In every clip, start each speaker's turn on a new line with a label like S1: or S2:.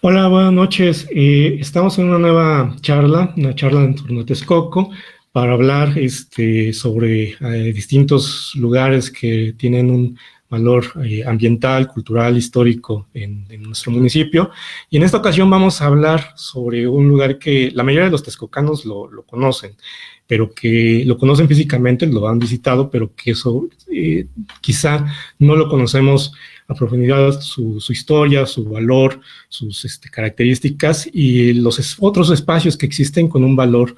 S1: Hola, buenas noches. Estamos en una nueva charla, una charla en torno a Texcoco, para hablar sobre distintos lugares que tienen un valor ambiental, cultural, histórico en nuestro municipio. Y en esta ocasión vamos a hablar sobre un lugar que la mayoría de los texcocanos lo conocen, pero que lo conocen físicamente, lo han visitado, pero que eso quizá no lo conocemos a profundidad, su historia, su valor, sus características y los otros espacios que existen con un valor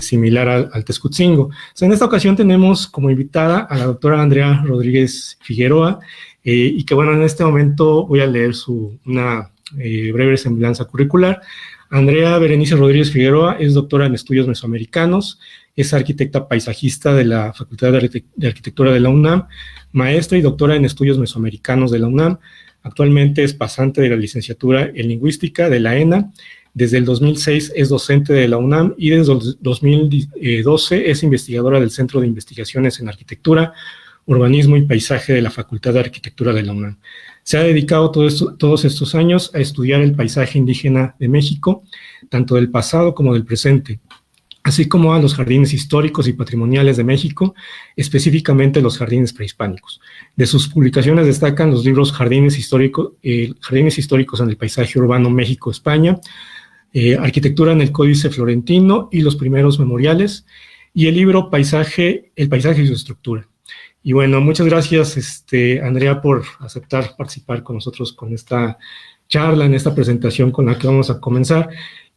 S1: similar al Texcotzingo. O sea, en esta ocasión tenemos como invitada a la doctora Andrea Rodríguez Figueroa, y que bueno, en este momento voy a leer una breve semblanza curricular. Andrea Berenice Rodríguez Figueroa es doctora en estudios mesoamericanos, es arquitecta paisajista de la Facultad de Arquitectura de la UNAM, maestra y doctora en estudios mesoamericanos de la UNAM. Actualmente es pasante de la licenciatura en lingüística de la ENA. Desde el 2006 es docente de la UNAM y desde el 2012 es investigadora del Centro de Investigaciones en Arquitectura, Urbanismo y Paisaje de la Facultad de Arquitectura de la UNAM. Se ha dedicado todos estos años a estudiar el paisaje indígena de México, tanto del pasado como del presente, así como a los jardines históricos y patrimoniales de México, específicamente los jardines prehispánicos. De sus publicaciones destacan los libros Jardines históricos en el paisaje urbano México-España, Arquitectura en el Códice Florentino y los primeros memoriales, y el libro El paisaje y su estructura. Y bueno, muchas gracias, Andrea, por aceptar participar con nosotros con esta charla, en esta presentación con la que vamos a comenzar.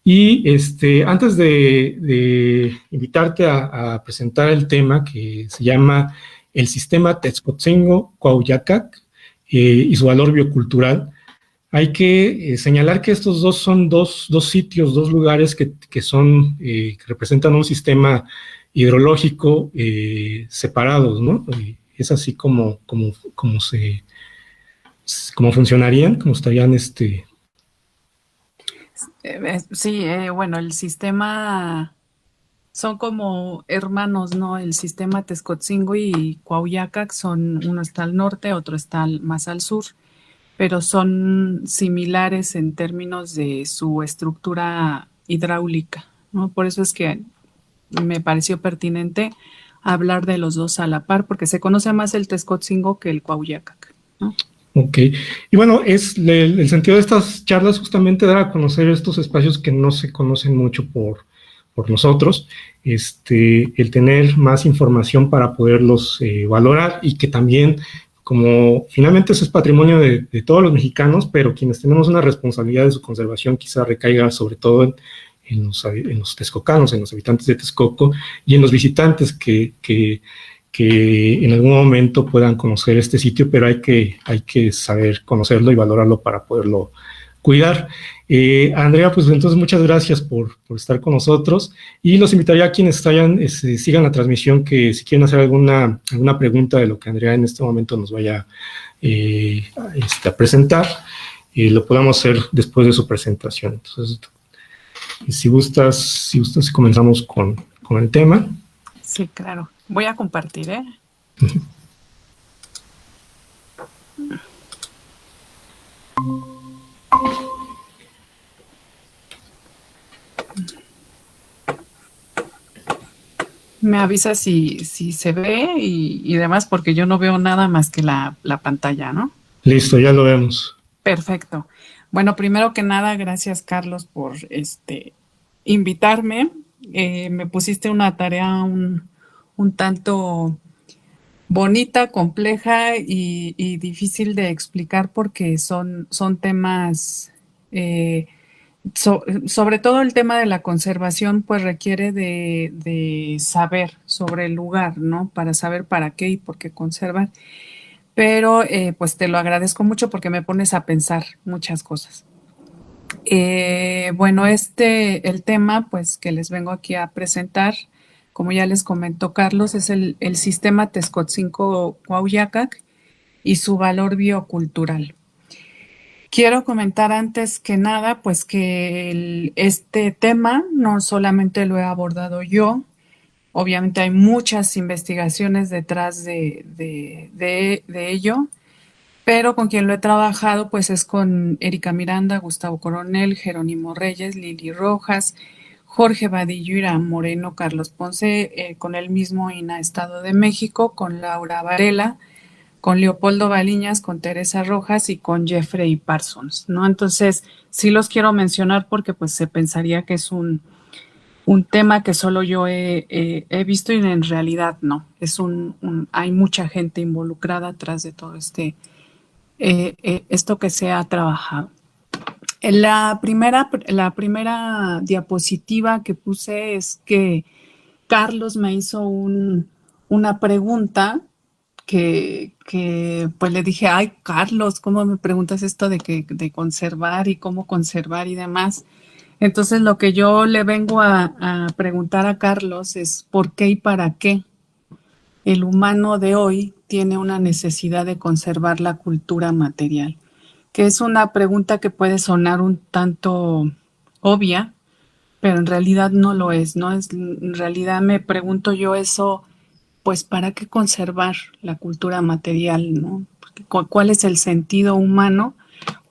S1: Y antes de invitarte a presentar el tema que se llama el sistema Texcotzingo-Cuauhyacac y su valor biocultural, hay que señalar que estos dos son dos sitios, dos lugares que representan un sistema hidrológico separados, ¿no? Es así como funcionarían, como estarían
S2: Sí, bueno, el sistema son como hermanos, ¿no? El sistema Texcotzingo y Cuauhyacac son, uno está al norte, otro está más al sur, pero son similares en términos de su estructura hidráulica, ¿no? Por eso es que me pareció pertinente hablar de los dos a la par, porque se conoce más el Texcotzingo que el Cuauhyacac, ¿no?
S1: Ok, y bueno, el sentido de estas charlas justamente dar a conocer estos espacios que no se conocen mucho por nosotros, el tener más información para poderlos valorar y que también, como finalmente eso es patrimonio de todos los mexicanos, pero quienes tenemos una responsabilidad de su conservación quizá recaiga sobre todo en los texcocanos, en los habitantes de Texcoco y en los visitantes que en algún momento puedan conocer este sitio, pero hay que saber conocerlo y valorarlo para poderlo cuidar. Andrea, pues entonces muchas gracias por estar con nosotros y los invitaría a quienes sigan la transmisión que si quieren hacer alguna pregunta de lo que Andrea en este momento nos vaya a presentar, lo podamos hacer después de su presentación. Entonces, si gustas comenzamos con el tema.
S2: Sí, claro. Voy a compartir, ¿eh? Me avisa si se ve y demás, porque yo no veo nada más que la pantalla, ¿no?
S1: Listo, ya lo vemos.
S2: Perfecto. Bueno, primero que nada, gracias Carlos por invitarme. Me pusiste una tarea un tanto bonita, compleja y difícil de explicar porque son temas sobre todo el tema de la conservación, pues requiere de saber sobre el lugar, ¿no? Para saber para qué y por qué conservar. Pero pues te lo agradezco mucho porque me pones a pensar muchas cosas. Bueno, el tema pues que les vengo aquí a presentar, como ya les comentó Carlos, es el sistema Texcotzingo-Cuauhyacac y su valor biocultural. Quiero comentar antes que nada, pues que este tema no solamente lo he abordado yo, obviamente hay muchas investigaciones detrás de ello, pero con quien lo he trabajado pues es con Erika Miranda, Gustavo Coronel, Jerónimo Reyes, Lili Rojas, Jorge Vadillo, Irán Moreno, Carlos Ponce, con el mismo INA Estado de México, con Laura Varela, con Leopoldo Baliñas, con Teresa Rojas y con Jeffrey Parsons, ¿no? Entonces, sí los quiero mencionar porque pues se pensaría que es un tema que solo yo he visto y en realidad no, es hay mucha gente involucrada atrás de todo esto que se ha trabajado. La primera diapositiva que puse es que Carlos me hizo una pregunta que pues le dije, ay Carlos, ¿cómo me preguntas esto de conservar y cómo conservar y demás? Entonces lo que yo le vengo a preguntar a Carlos es ¿por qué y para qué el humano de hoy tiene una necesidad de conservar la cultura material? Que es una pregunta que puede sonar un tanto obvia, pero en realidad no lo es, ¿no? En realidad me pregunto yo eso, pues, ¿para qué conservar la cultura material, no? ¿Cuál es el sentido humano?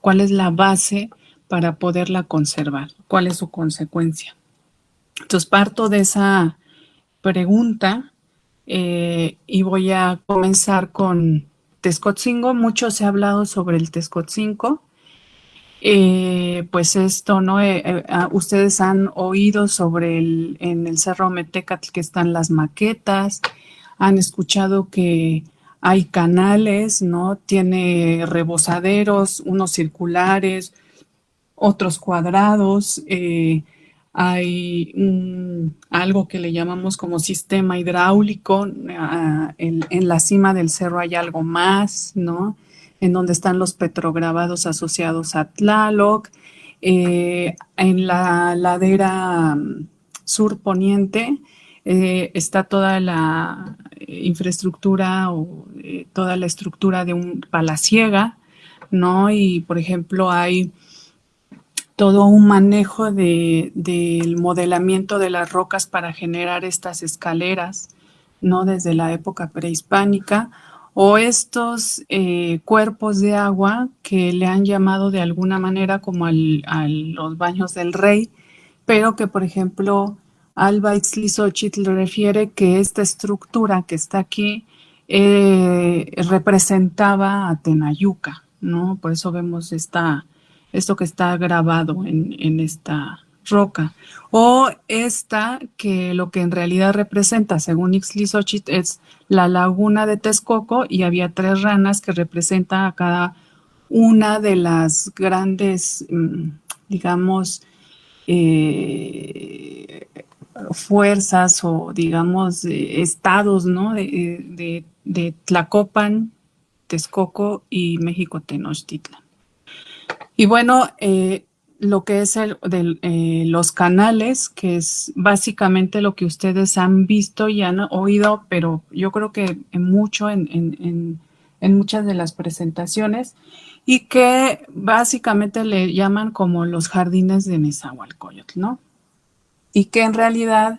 S2: ¿Cuál es la base para poderla conservar? ¿Cuál es su consecuencia? Entonces, parto de esa pregunta y voy a comenzar con Texcoatzingo. Mucho se ha hablado sobre el Texcoatzingo. Pues esto, ¿no? Ustedes han oído sobre en el Cerro Metecatl que están las maquetas, han escuchado que hay canales, ¿no? Tiene rebosaderos, unos circulares, otros cuadrados, hay algo que le llamamos como sistema hidráulico, en la cima del cerro hay algo más, ¿no? En donde están los petrograbados asociados a Tlaloc, en la ladera sur poniente está toda la infraestructura o toda la estructura de un palaciega, ¿no? Y por ejemplo hay todo un manejo del modelamiento de las rocas para generar estas escaleras, ¿no? Desde la época prehispánica, o estos cuerpos de agua que le han llamado de alguna manera como a los baños del rey, pero que, por ejemplo, Alba Ixtlilxóchitl refiere que esta estructura que está aquí representaba a Tenayuca, ¿no? Por eso vemos esto que está grabado en esta roca. O esta que lo que en realidad representa, según Ixtlilxóchitl, es la laguna de Texcoco y había 3 ranas que representan a cada una de las grandes, digamos, fuerzas o digamos estados, ¿no? de Tlacopan, Texcoco y México Tenochtitlan. Y bueno, lo que es los canales, que es básicamente lo que ustedes han visto y han oído, pero yo creo que en muchas de las presentaciones, y que básicamente le llaman como los jardines de Nezahualcóyotl, ¿no? Y que en realidad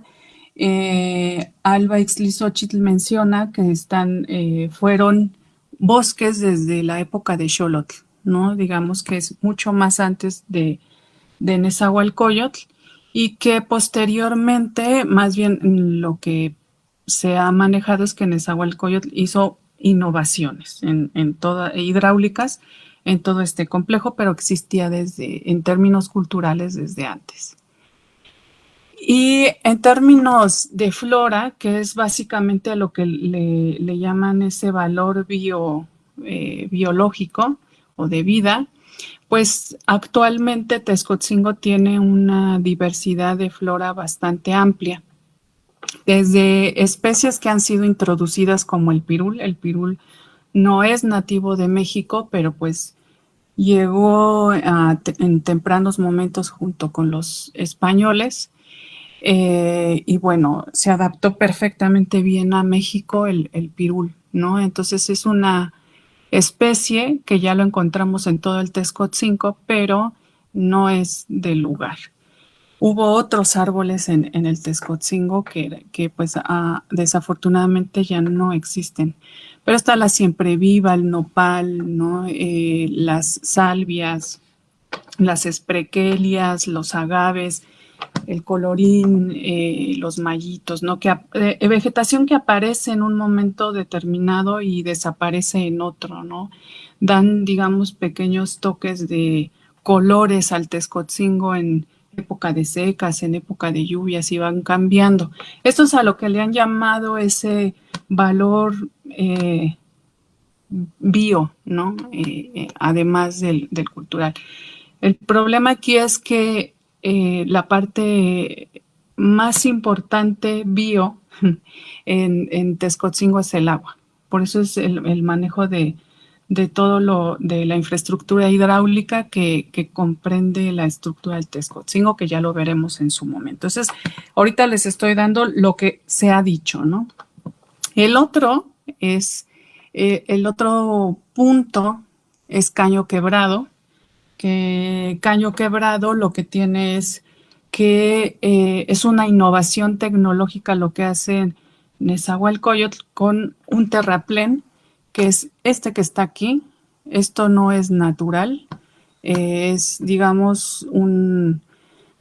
S2: Alba Ixtlilxóchitl menciona que fueron bosques desde la época de Xolotl, ¿no? Digamos que es mucho más antes de Nezahualcóyotl y que posteriormente, más bien lo que se ha manejado es que Nezahualcóyotl hizo innovaciones hidráulicas en todo este complejo, pero existía en términos culturales desde antes. Y en términos de flora, que es básicamente lo que le llaman ese valor biológico o de vida, pues actualmente Texcoatzingo tiene una diversidad de flora bastante amplia, desde especies que han sido introducidas como el pirul. El pirul no es nativo de México, pero pues llegó en tempranos momentos junto con los españoles. Y bueno, se adaptó perfectamente bien a México el pirul, ¿no? Entonces es una especie que ya lo encontramos en todo el Texcoatzingo, pero no es del lugar. Hubo otros árboles en el Texcotzingo que pues desafortunadamente ya no existen. Pero está la siempreviva, el nopal, ¿no? Las salvias, las esprequelias, los agaves, el colorín, los mallitos, ¿no? Vegetación que aparece en un momento determinado y desaparece en otro, ¿no? Dan, digamos, pequeños toques de colores al Texcotzingo en época de secas, en época de lluvias y van cambiando. Esto es a lo que le han llamado ese valor bio, ¿no? Además del cultural. El problema aquí es que la parte más importante bio en Texcotzingo es el agua. Por eso es el manejo de todo de la infraestructura hidráulica que comprende la estructura del Texcotzingo, que ya lo veremos en su momento. Entonces, ahorita les estoy dando lo que se ha dicho, ¿no? El otro el otro punto es Caño Quebrado, que Caño Quebrado lo que tiene es que es una innovación tecnológica lo que hace Nezahualcóyotl con un terraplén, que es este que está aquí. Esto no es natural, es, digamos,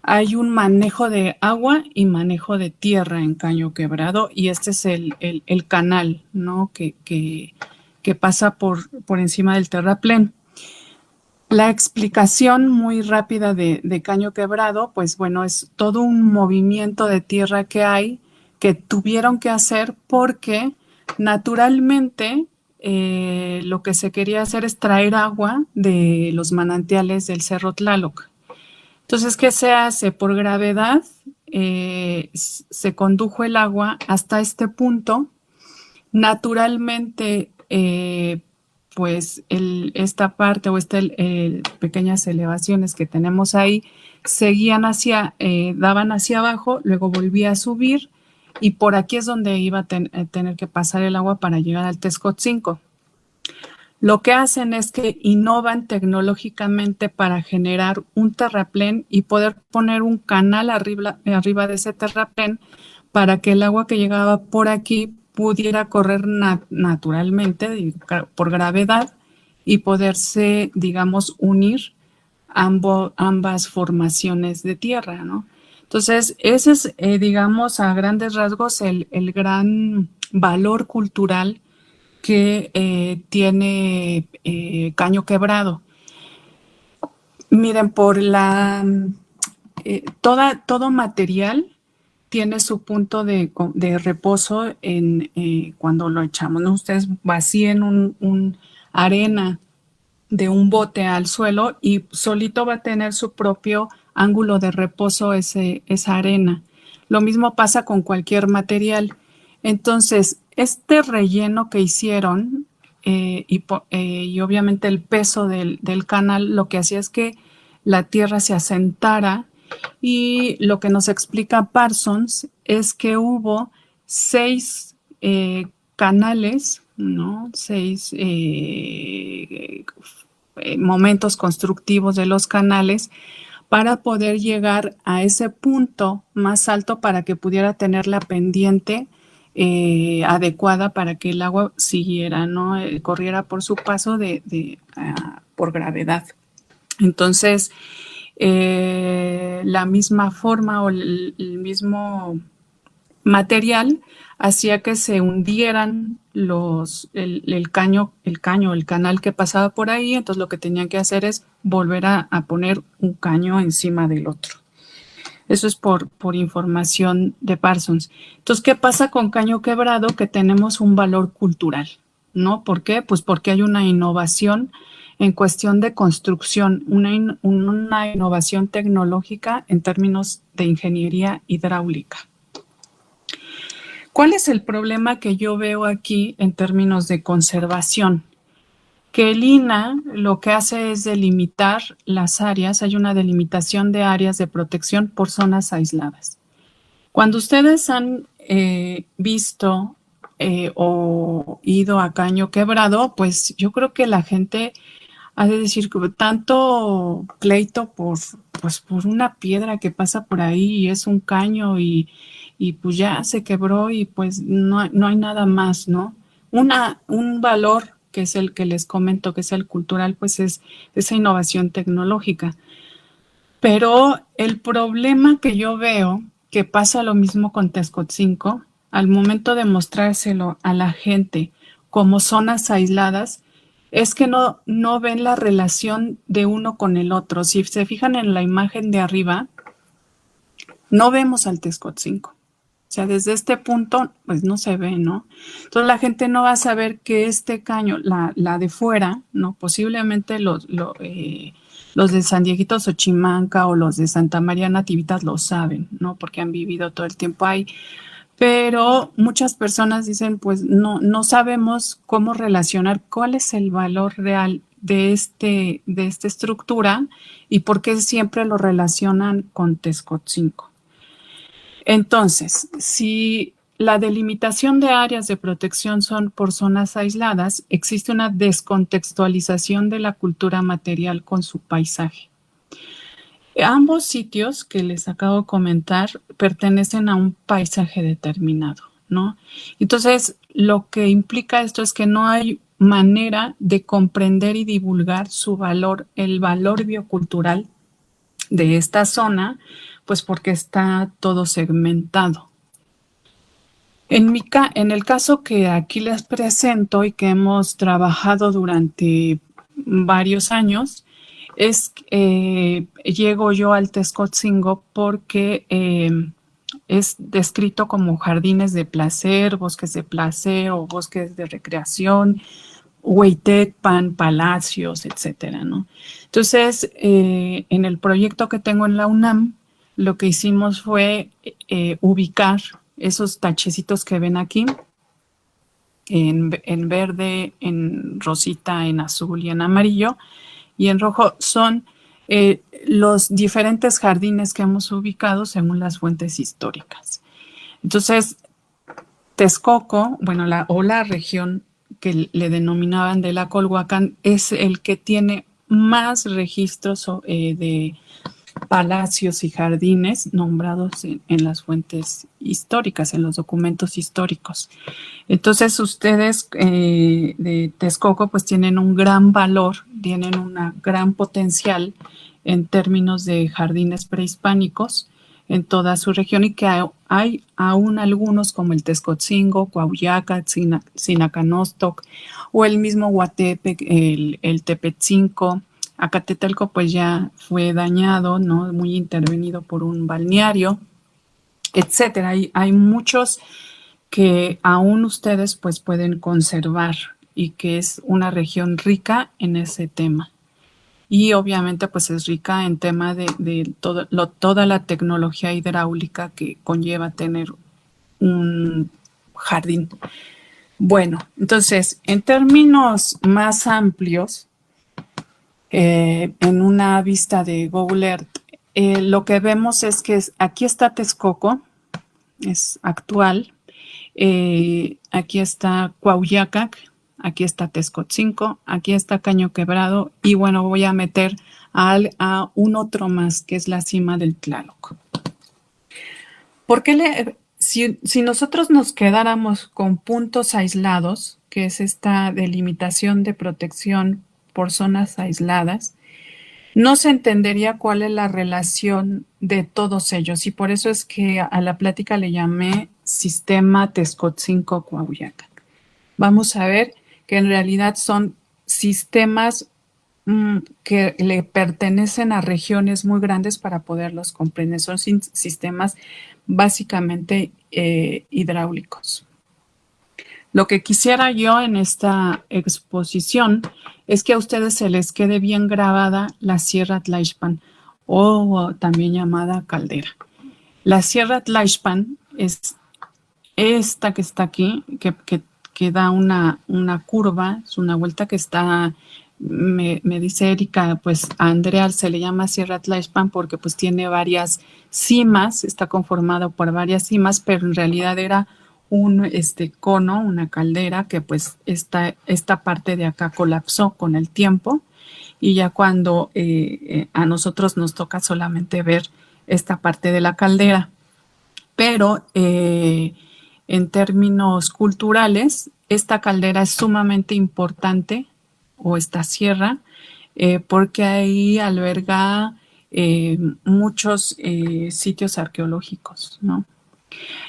S2: hay un manejo de agua y manejo de tierra en Caño Quebrado y este es el canal, ¿no? Que pasa por encima del terraplén. La explicación muy rápida de Caño Quebrado, pues bueno, es todo un movimiento de tierra que hay que tuvieron que hacer porque naturalmente lo que se quería hacer es traer agua de los manantiales del Cerro Tlaloc. Entonces, ¿qué se hace? Por gravedad se condujo el agua hasta este punto. Naturalmente, pues esta parte o pequeñas elevaciones que tenemos ahí seguían daban hacia abajo, luego volvía a subir y por aquí es donde iba a tener que pasar el agua para llegar al Texcotzingo. Lo que hacen es que innovan tecnológicamente para generar un terraplén y poder poner un canal arriba de ese terraplén para que el agua que llegaba por aquí pudiera correr naturalmente por gravedad y poderse, digamos, unir ambas formaciones de tierra, ¿no? Entonces, ese es, digamos, a grandes rasgos el gran valor cultural que tiene Caño Quebrado. Miren, todo material tiene su punto de reposo cuando lo echamos, ¿no? Ustedes vacíen un arena de un bote al suelo y solito va a tener su propio ángulo de reposo esa arena. Lo mismo pasa con cualquier material. Entonces, este relleno que hicieron y obviamente el peso del canal lo que hacía es que la tierra se asentara y lo que nos explica Parsons es que hubo 6 canales, ¿no? 6 momentos constructivos de los canales para poder llegar a ese punto más alto para que pudiera tener la pendiente adecuada para que el agua siguiera, ¿no? Corriera por su paso por gravedad. Entonces, la misma forma o el mismo material hacía que se hundieran el canal que pasaba por ahí, entonces lo que tenían que hacer es volver a poner un caño encima del otro. Eso es por información de Parsons. Entonces, ¿qué pasa con Caño Quebrado? Que tenemos un valor cultural, ¿no? ¿Por qué? Pues porque hay una innovación en cuestión de construcción, una innovación tecnológica en términos de ingeniería hidráulica. ¿Cuál es el problema que yo veo aquí en términos de conservación? Que el INAH lo que hace es delimitar las áreas, hay una delimitación de áreas de protección por zonas aisladas. Cuando ustedes han visto o ido a Caño Quebrado, pues yo creo que la gente ha de decir que tanto pleito pues por una piedra que pasa por ahí y es un caño y pues ya se quebró y pues no hay nada más, ¿no? Un valor que es el que les comento, que es el cultural, pues es esa innovación tecnológica. Pero el problema que yo veo, que pasa lo mismo con Texcocinco, al momento de mostrárselo a la gente como zonas aisladas, es que no ven la relación de uno con el otro. Si se fijan en la imagen de arriba, no vemos al Texcocinco. O sea, desde este punto, pues no se ve, ¿no? Entonces la gente no va a saber que este caño, la de fuera, ¿no? Posiblemente los de San Dieguito Xochimanca o los de Santa María Nativitas lo saben, ¿no? Porque han vivido todo el tiempo ahí. Pero muchas personas dicen, pues no sabemos cómo relacionar cuál es el valor real de esta estructura y por qué siempre lo relacionan con Texcocinco. Entonces, si la delimitación de áreas de protección son por zonas aisladas, existe una descontextualización de la cultura material con su paisaje. Ambos sitios que les acabo de comentar pertenecen a un paisaje determinado, ¿no? Entonces, lo que implica esto es que no hay manera de comprender y divulgar su valor, el valor biocultural de esta zona, pues porque está todo segmentado. En el caso que aquí les presento y que hemos trabajado durante varios años, llego yo al Texcocingo porque es descrito como jardines de placer, bosques de placer o bosques de recreación, Hueytecpan, palacios, etcétera, ¿no? Entonces, en el proyecto que tengo en la UNAM, lo que hicimos fue ubicar esos tachecitos que ven aquí, en verde, en rosita, en azul y en amarillo, y en rojo son los diferentes jardines que hemos ubicado según las fuentes históricas. Entonces, Texcoco, bueno, la región que le denominaban de la Colhuacán, es el que tiene más registros de palacios y jardines nombrados en las fuentes históricas, en los documentos históricos. Entonces ustedes de Texcoco pues tienen un gran valor, tienen un gran potencial en términos de jardines prehispánicos en toda su región y que hay aún algunos como el Texcocingo, Cuauhyaca, Sinacanostoc o el mismo Huatepec, el Tepetzinco. Acatetelco pues ya fue dañado, ¿no? Muy intervenido por un balneario, etcétera. Hay muchos que aún ustedes pues pueden conservar y que es una región rica en ese tema. Y obviamente pues es rica en tema de toda la tecnología hidráulica que conlleva tener un jardín. Bueno, entonces, en términos más amplios, en una vista de Google Earth, lo que vemos es que aquí está Texcoco, es actual, aquí está Cuauhyaca, aquí está Texcocinco, aquí está Caño Quebrado y bueno, voy a meter a un otro más que es la cima del Tlaloc. ¿Por qué si nosotros nos quedáramos con puntos aislados, que es esta delimitación de protección por zonas aisladas, no se entendería cuál es la relación de todos ellos y por eso es que a la plática le llamé sistema Texcocinco-Cuauhyaca. Vamos a ver que en realidad son sistemas que le pertenecen a regiones muy grandes para poderlos comprender. Son sistemas básicamente hidráulicos. Lo que quisiera yo en esta exposición es que a ustedes se les quede bien grabada la Sierra Tlaixpan o también llamada caldera. La Sierra Tlaixpan es esta que está aquí, que da una curva, es una vuelta que está, me dice Erika, pues a Andrea se le llama Sierra Tlaixpan porque pues tiene varias cimas, está conformado por varias cimas, pero en realidad era un cono, una caldera que pues esta parte de acá colapsó con el tiempo y ya cuando a nosotros nos toca solamente ver esta parte de la caldera. Pero en términos culturales, esta caldera es sumamente importante, o esta sierra, porque ahí alberga muchos sitios arqueológicos, ¿no?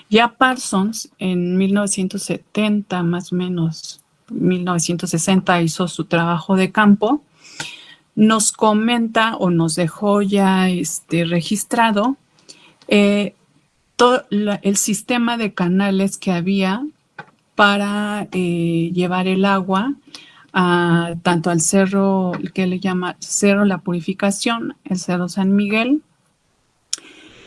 S2: Ya Parsons, en 1970, más o menos, 1960, hizo su trabajo de campo, nos comenta o nos dejó ya registrado todo el sistema de canales que había para llevar el agua tanto al cerro que le llama Cerro La Purificación, el Cerro San Miguel,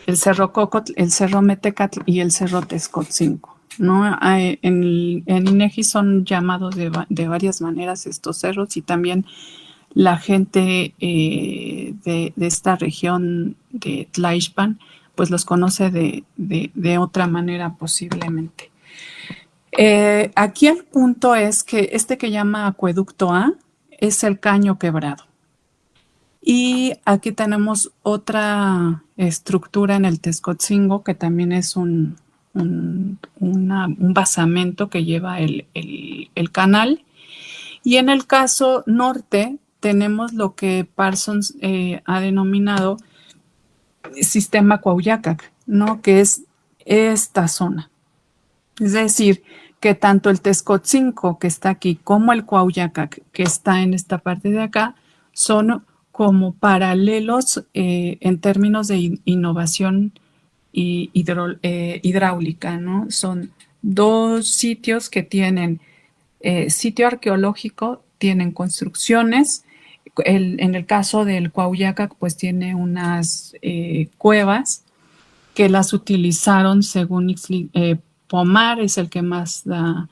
S2: el Cerro Cocotl, el Cerro Metecatl y el Cerro Texcotzinco, ¿no? En INEGI son llamados de varias maneras estos cerros, y también la gente de esta región de Tlaixpan pues los conoce de otra manera posiblemente. Aquí el punto es que que llama Acueducto A es el Caño Quebrado. Y aquí tenemos otra estructura en el Texcotzingo que también es un basamento que lleva el canal. Y en el caso norte tenemos lo que Parsons ha denominado sistema Cuauhyacac, ¿no? Que es esta zona. Es decir, que tanto el Texcotzinco que está aquí como el Cuauhyacac que está en esta parte de acá son como paralelos en términos de innovación hidráulica, ¿no? Son dos sitios que tienen sitio arqueológico, tienen construcciones. En el caso del Cuauhyacac, pues tiene unas cuevas que las utilizaron según Pomar, es el que más da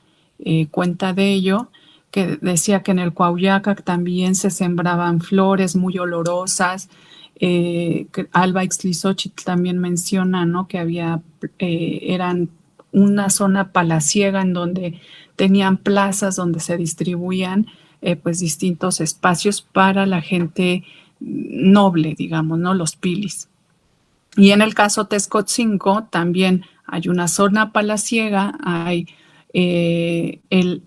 S2: cuenta de ello, que decía que en el Cuauhyacac también se sembraban flores muy olorosas. Alba Ixtlilxóchitl también menciona, ¿no?, que había, eran una zona palaciega en donde tenían plazas donde se distribuían pues distintos espacios para la gente noble, digamos, ¿no?, los pilis. Y en el caso Texcotzinco también hay una zona palaciega, hay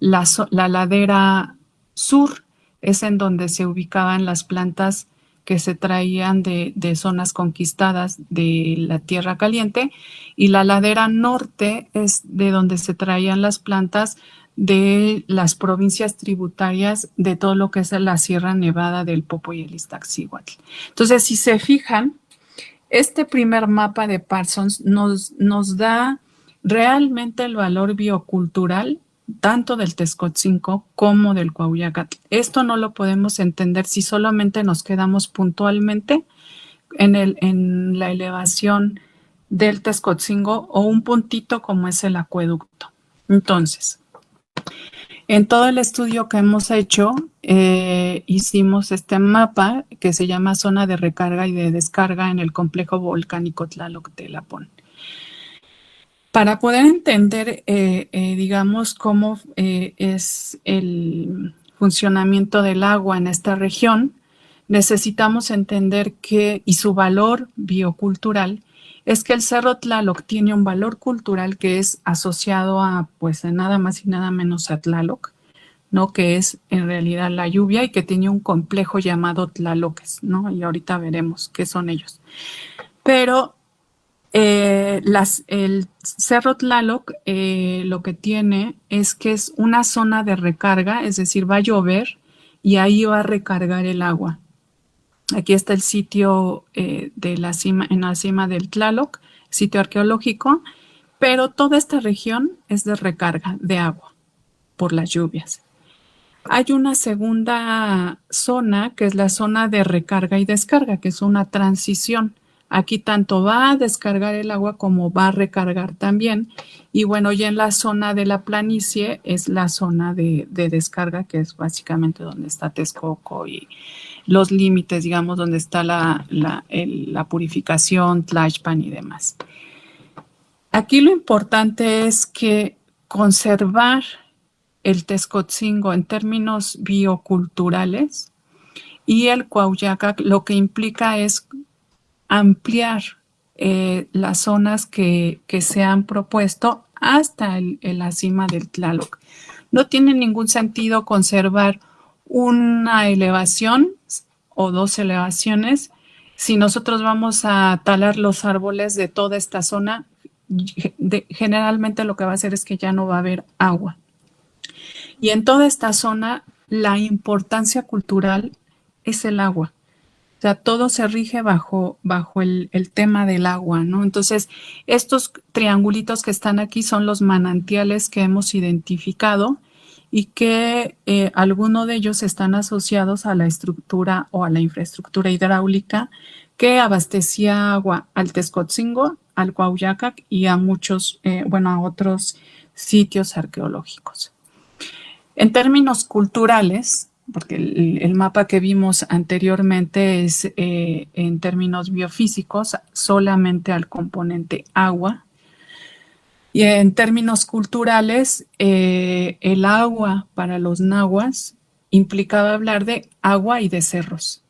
S2: la ladera sur, es en donde se ubicaban las plantas que se traían de zonas conquistadas de la Tierra Caliente, y la ladera norte es de donde se traían las plantas de las provincias tributarias de todo lo que es la Sierra Nevada del Popo y el Iztaccíhuatl. Entonces, si se fijan, este primer mapa de Parsons nos da realmente el valor biocultural tanto del Texcotzinco como del Cuauhyacac. Esto no lo podemos entender si solamente nos quedamos puntualmente en la elevación del Texcotzinco o un puntito como es el acueducto. Entonces, en todo el estudio que hemos hecho, hicimos este mapa que se llama Zona de Recarga y de Descarga en el Complejo Volcánico Tlaloc de Lapón. Para poder entender, digamos, cómo es el funcionamiento del agua en esta región, necesitamos entender y su valor biocultural es que el Cerro Tlaloc tiene un valor cultural que es asociado a, pues, nada más y nada menos a Tlaloc, ¿no?, que es en realidad la lluvia, y que tiene un complejo llamado Tlaloques, ¿no? Y ahorita veremos qué son ellos. Pero el Cerro Tlaloc lo que tiene es que es una zona de recarga, es decir, va a llover y ahí va a recargar el agua. Aquí está el sitio en la cima del Tlaloc, sitio arqueológico, pero toda esta región es de recarga de agua por las lluvias. Hay una segunda zona que es la zona de recarga y descarga, que es una transición. Aquí tanto va a descargar el agua como va a recargar también. Y bueno, ya en la zona de la planicie es la zona de descarga, que es básicamente donde está Texcoco y los límites, digamos, donde está la purificación, Tlaixpan y demás. Aquí lo importante es que conservar el Texcotzingo en términos bioculturales y el Cuauhyacac lo que implica es ampliar las zonas que se han propuesto hasta la cima del Tlaloc. No tiene ningún sentido conservar una elevación o dos elevaciones si nosotros vamos a talar los árboles de toda esta zona. Generalmente lo que va a hacer es que ya no va a haber agua. Y en toda esta zona la importancia cultural es el agua. O sea, todo se rige bajo el tema del agua, ¿no? Entonces, estos triangulitos que están aquí son los manantiales que hemos identificado y que algunos de ellos están asociados a la estructura o a la infraestructura hidráulica que abastecía agua al Texcotzingo, al Cuauhyacac y a muchos, a otros sitios arqueológicos. En términos culturales, porque el mapa que vimos anteriormente es en términos biofísicos solamente al componente agua. Y en términos culturales, el agua para los nahuas implicaba hablar de agua y de cerros.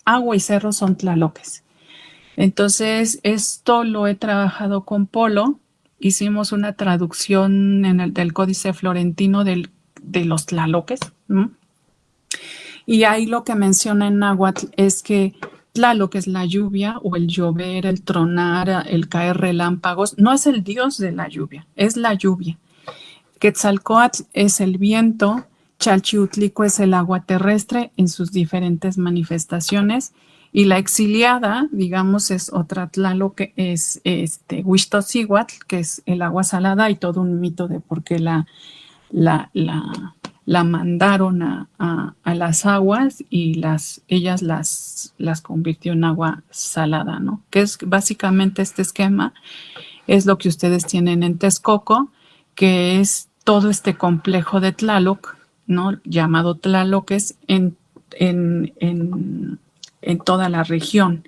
S2: Agua y cerros son tlaloques. Entonces, esto lo he trabajado con Polo. Hicimos una traducción del Códice Florentino de los tlaloques, ¿no? Y ahí lo que menciona en náhuatl es que Tlaloc es la lluvia o el llover, el tronar, el caer relámpagos. No es el dios de la lluvia, es la lluvia. Quetzalcóatl es el viento, Chalchiutlico es el agua terrestre en sus diferentes manifestaciones y la exiliada, digamos, es otra Tlaloc que es Huixtocíhuatl, que es el agua salada y todo un mito de por qué la mandaron a las aguas y ellas las convirtió en agua salada, ¿no? Que es básicamente este esquema, es lo que ustedes tienen en Texcoco, que es todo este complejo de Tlaloc, ¿no? Llamado Tlaloques en toda la región.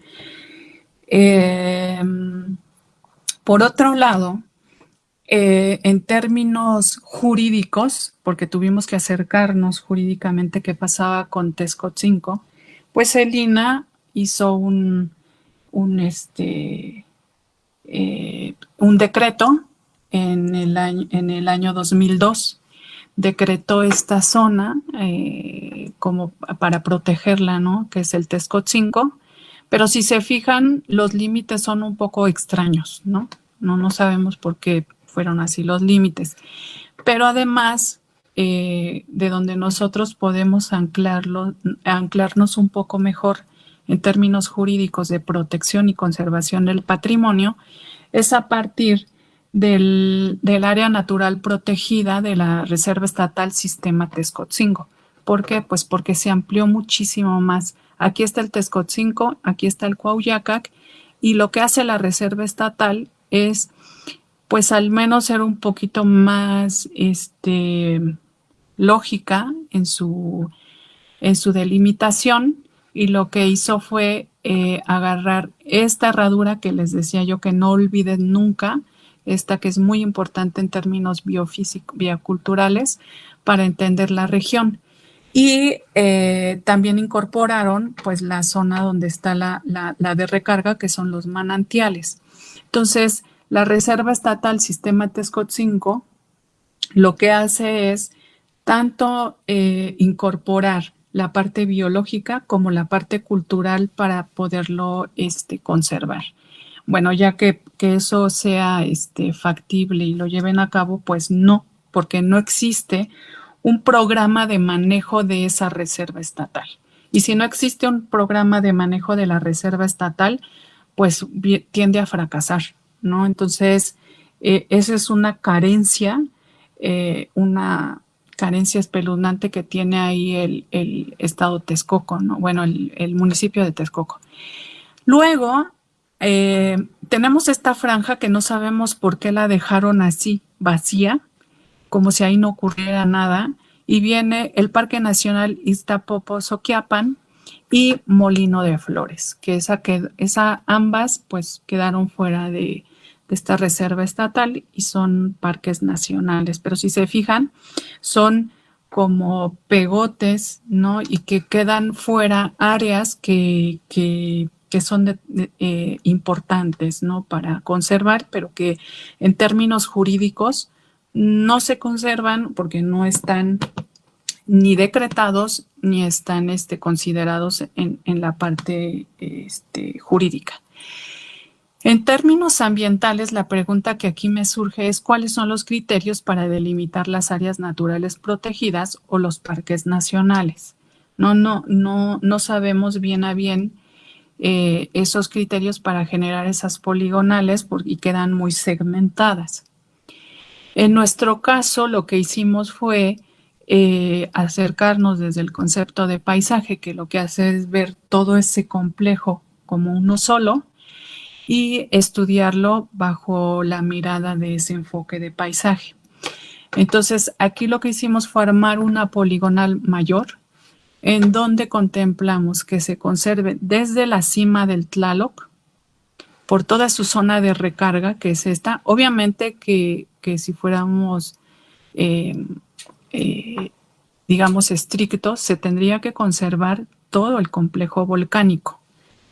S2: Por otro lado, en términos jurídicos, porque tuvimos que acercarnos jurídicamente qué pasaba con Texcotzinco, pues el INAH hizo un decreto en el año 2002, decretó esta zona como para protegerla, ¿no? Que es el Texcotzinco, pero si se fijan, los límites son un poco extraños, ¿no? No sabemos por qué fueron así los límites. Pero además, de donde nosotros podemos anclarnos un poco mejor en términos jurídicos de protección y conservación del patrimonio, es a partir del área natural protegida de la Reserva Estatal Sistema Texcotzingo. ¿Por qué? Pues porque se amplió muchísimo más. Aquí está el Texcotzinco, aquí está el Cuauhyacac, y lo que hace la Reserva Estatal es, pues al menos ser un poquito más lógica en su delimitación, y lo que hizo fue agarrar esta herradura que les decía yo que no olviden nunca, esta que es muy importante en términos biofísicos, bioculturales, para entender la región. Y también incorporaron pues la zona donde está la de recarga, que son los manantiales. Entonces, la Reserva Estatal Sistema Texcotzinco lo que hace es tanto incorporar la parte biológica como la parte cultural para poderlo conservar. Bueno, ya que eso sea factible y lo lleven a cabo, pues no, porque no existe un programa de manejo de esa reserva estatal. Y si no existe un programa de manejo de la reserva estatal, pues tiende a fracasar, ¿no? Entonces, esa es una carencia espeluznante que tiene ahí el estado Texcoco, ¿no? Bueno, el municipio de Texcoco. Luego, tenemos esta franja que no sabemos por qué la dejaron así, vacía, como si ahí no ocurriera nada, y viene el Parque Nacional Iztapopo-Soquiapan y Molino de Flores, que ambas pues quedaron fuera de esta reserva estatal y son parques nacionales, pero si se fijan, son como pegotes, ¿no? Y que quedan fuera áreas que son importantes, ¿no? Para conservar, pero que en términos jurídicos no se conservan porque no están ni decretados ni están considerados en la parte jurídica. En términos ambientales, la pregunta que aquí me surge es cuáles son los criterios para delimitar las áreas naturales protegidas o los parques nacionales. No sabemos bien a bien esos criterios para generar esas poligonales y quedan muy segmentadas. En nuestro caso, lo que hicimos fue acercarnos desde el concepto de paisaje, que lo que hace es ver todo ese complejo como uno solo, y estudiarlo bajo la mirada de ese enfoque de paisaje. Entonces, aquí lo que hicimos fue armar una poligonal mayor, en donde contemplamos que se conserve desde la cima del Tlaloc, por toda su zona de recarga, que es esta. Obviamente que si fuéramos, digamos, estrictos, se tendría que conservar todo el complejo volcánico,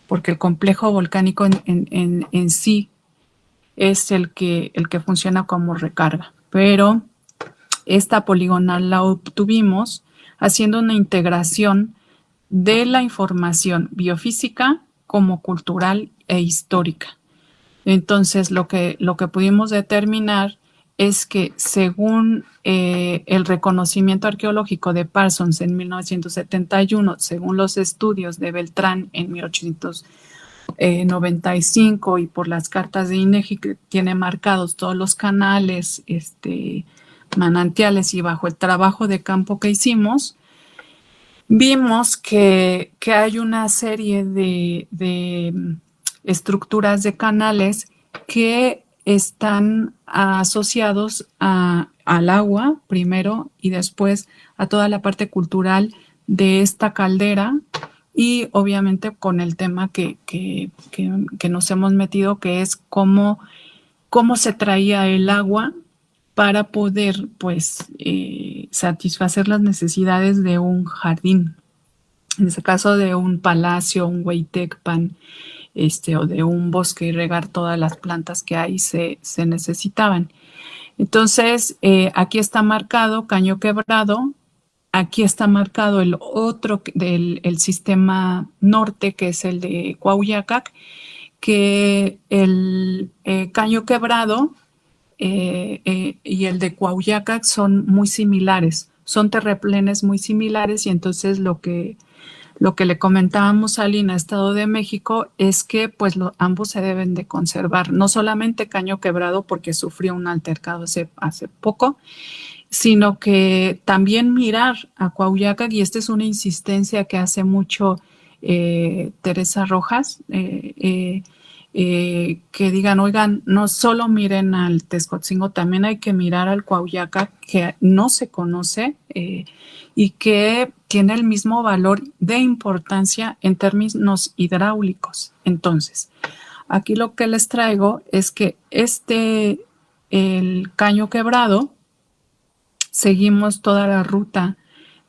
S2: porque el complejo volcánico en sí es el que funciona como recarga. Pero esta poligonal la obtuvimos haciendo una integración de la información biofísica como cultural e histórica. Entonces, lo que pudimos determinar es que según el reconocimiento arqueológico de Parsons en 1971, según los estudios de Beltrán en 1895 y por las cartas de INEGI que tiene marcados todos los canales, manantiales y bajo el trabajo de campo que hicimos, vimos que hay una serie de estructuras de canales que están asociados al agua primero y después a toda la parte cultural de esta caldera y obviamente con el tema que nos hemos metido, que es cómo se traía el agua para poder pues satisfacer las necesidades de un jardín, en este caso de un palacio, un hueytecpan, o de un bosque y regar todas las plantas que ahí se necesitaban. Entonces, aquí está marcado Caño Quebrado, aquí está marcado el otro el sistema norte, que es el de Cuauhyacac, que el Caño Quebrado y el de Cuauhyacac son muy similares, son terraplenes muy similares y entonces lo que le comentábamos a Lina, Estado de México, es que pues ambos se deben de conservar, no solamente Caño Quebrado porque sufrió un altercado hace poco, sino que también mirar a Cuauhyacac, y esta es una insistencia que hace mucho Teresa Rojas, que digan, oigan, no solo miren al Texcoatzingo, también hay que mirar al Cuauhyacac, que no se conoce y que tiene el mismo valor de importancia en términos hidráulicos. Entonces, aquí lo que les traigo es que el Caño Quebrado, seguimos toda la ruta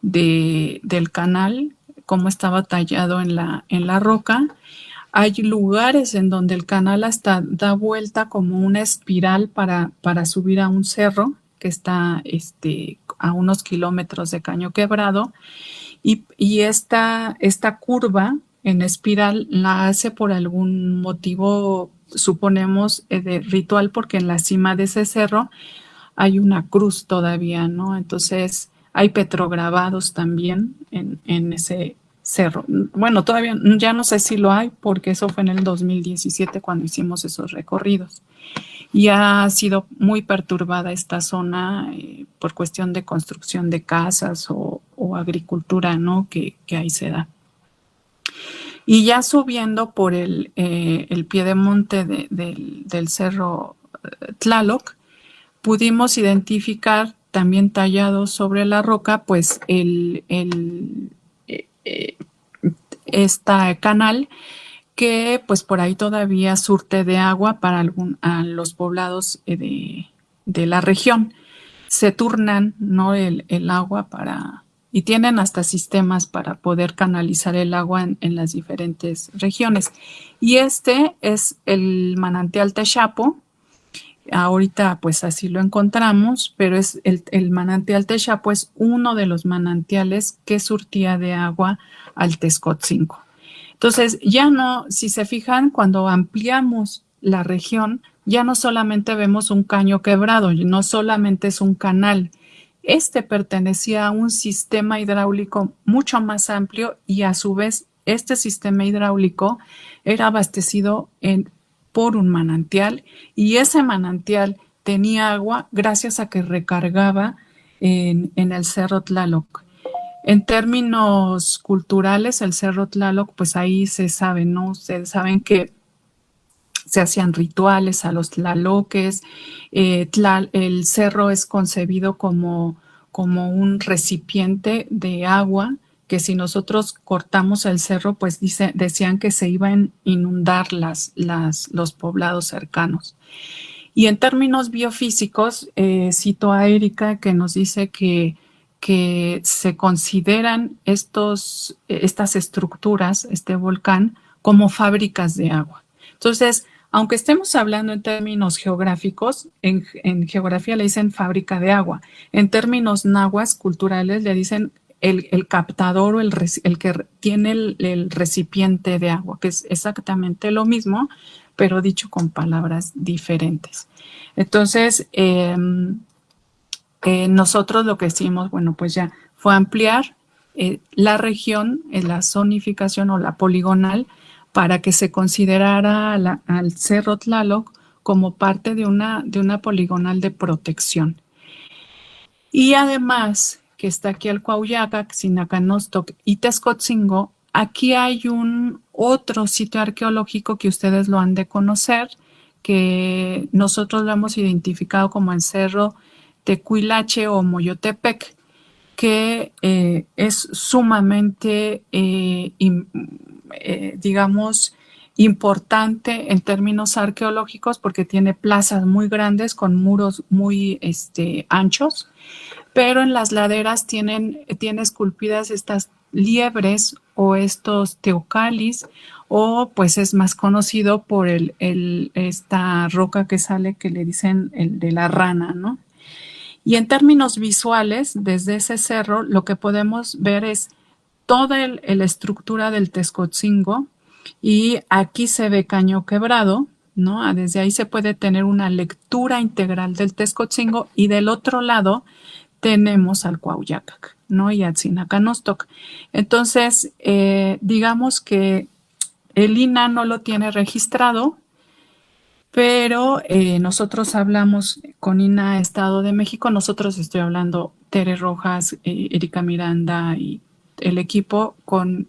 S2: del canal, cómo estaba tallado en la roca. Hay lugares en donde el canal hasta da vuelta como una espiral para subir a un cerro que está a unos kilómetros de Caño Quebrado. Y esta curva en espiral la hace por algún motivo, suponemos, de ritual, porque en la cima de ese cerro hay una cruz todavía, ¿no? Entonces hay petrograbados también en ese cerro. Bueno, todavía ya no sé si lo hay, porque eso fue en el 2017 cuando hicimos esos recorridos. Y ha sido muy perturbada esta zona por cuestión de construcción de casas o agricultura, ¿no? Que ahí se da. Y ya subiendo por el piedemonte del cerro Tlaloc, pudimos identificar también tallado sobre la roca, pues esta canal que pues por ahí todavía surte de agua para a los poblados de la región. se turnan, ¿no? El agua y tienen hasta sistemas para poder canalizar el agua en las diferentes regiones. Y este es el manantial Texapo. Ahorita pues así lo encontramos, pero es el manantial Texapo es uno de los manantiales que surtía de agua al Texcotzinco. Entonces, ya no, si se fijan, cuando ampliamos la región, ya no solamente vemos un caño quebrado, no solamente es un canal. Este pertenecía a un sistema hidráulico mucho más amplio y a su vez este sistema hidráulico era abastecido por un manantial y ese manantial tenía agua gracias a que recargaba en el Cerro Tlaloc. En términos culturales, el Cerro Tlaloc, pues ahí se sabe, ¿no? Ustedes saben que se hacían rituales a los tlaloques. El cerro es concebido como un recipiente de agua que si nosotros cortamos el cerro, pues decían que se iban a inundar los poblados cercanos. Y en términos biofísicos, cito a Erika que nos dice que se consideran estas estructuras, este volcán, como fábricas de agua. Entonces, aunque estemos hablando en términos geográficos, en geografía le dicen fábrica de agua. En términos nahuas culturales le dicen el captador o el que tiene el recipiente de agua, que es exactamente lo mismo, pero dicho con palabras diferentes. Entonces, nosotros lo que hicimos, bueno, pues ya fue ampliar la región, la zonificación o la poligonal, para que se considerara al Cerro Tlaloc como parte de una poligonal de protección. Y además, que está aquí el Cuauhyacac, Sinacanostoc y Texcotzingo, aquí hay un otro sitio arqueológico que ustedes lo han de conocer, que nosotros lo hemos identificado como el Cerro Tecuilache o Moyotepec, que es sumamente, digamos, importante en términos arqueológicos porque tiene plazas muy grandes con muros muy anchos, pero en las laderas tiene esculpidas estas liebres o estos teocalis, o pues es más conocido por esta roca que sale que le dicen el de la rana, ¿no? Y en términos visuales, desde ese cerro, lo que podemos ver es toda la estructura del Texcotzingo y aquí se ve Caño Quebrado, ¿no? Desde ahí se puede tener una lectura integral del Texcotzingo y del otro lado tenemos al Cuauhyacac, ¿no? Y al Sinacanostoc. Entonces, digamos que el INAH no lo tiene registrado, pero nosotros hablamos con INAH Estado de México, nosotros estoy hablando Tere Rojas, Erika Miranda y el equipo con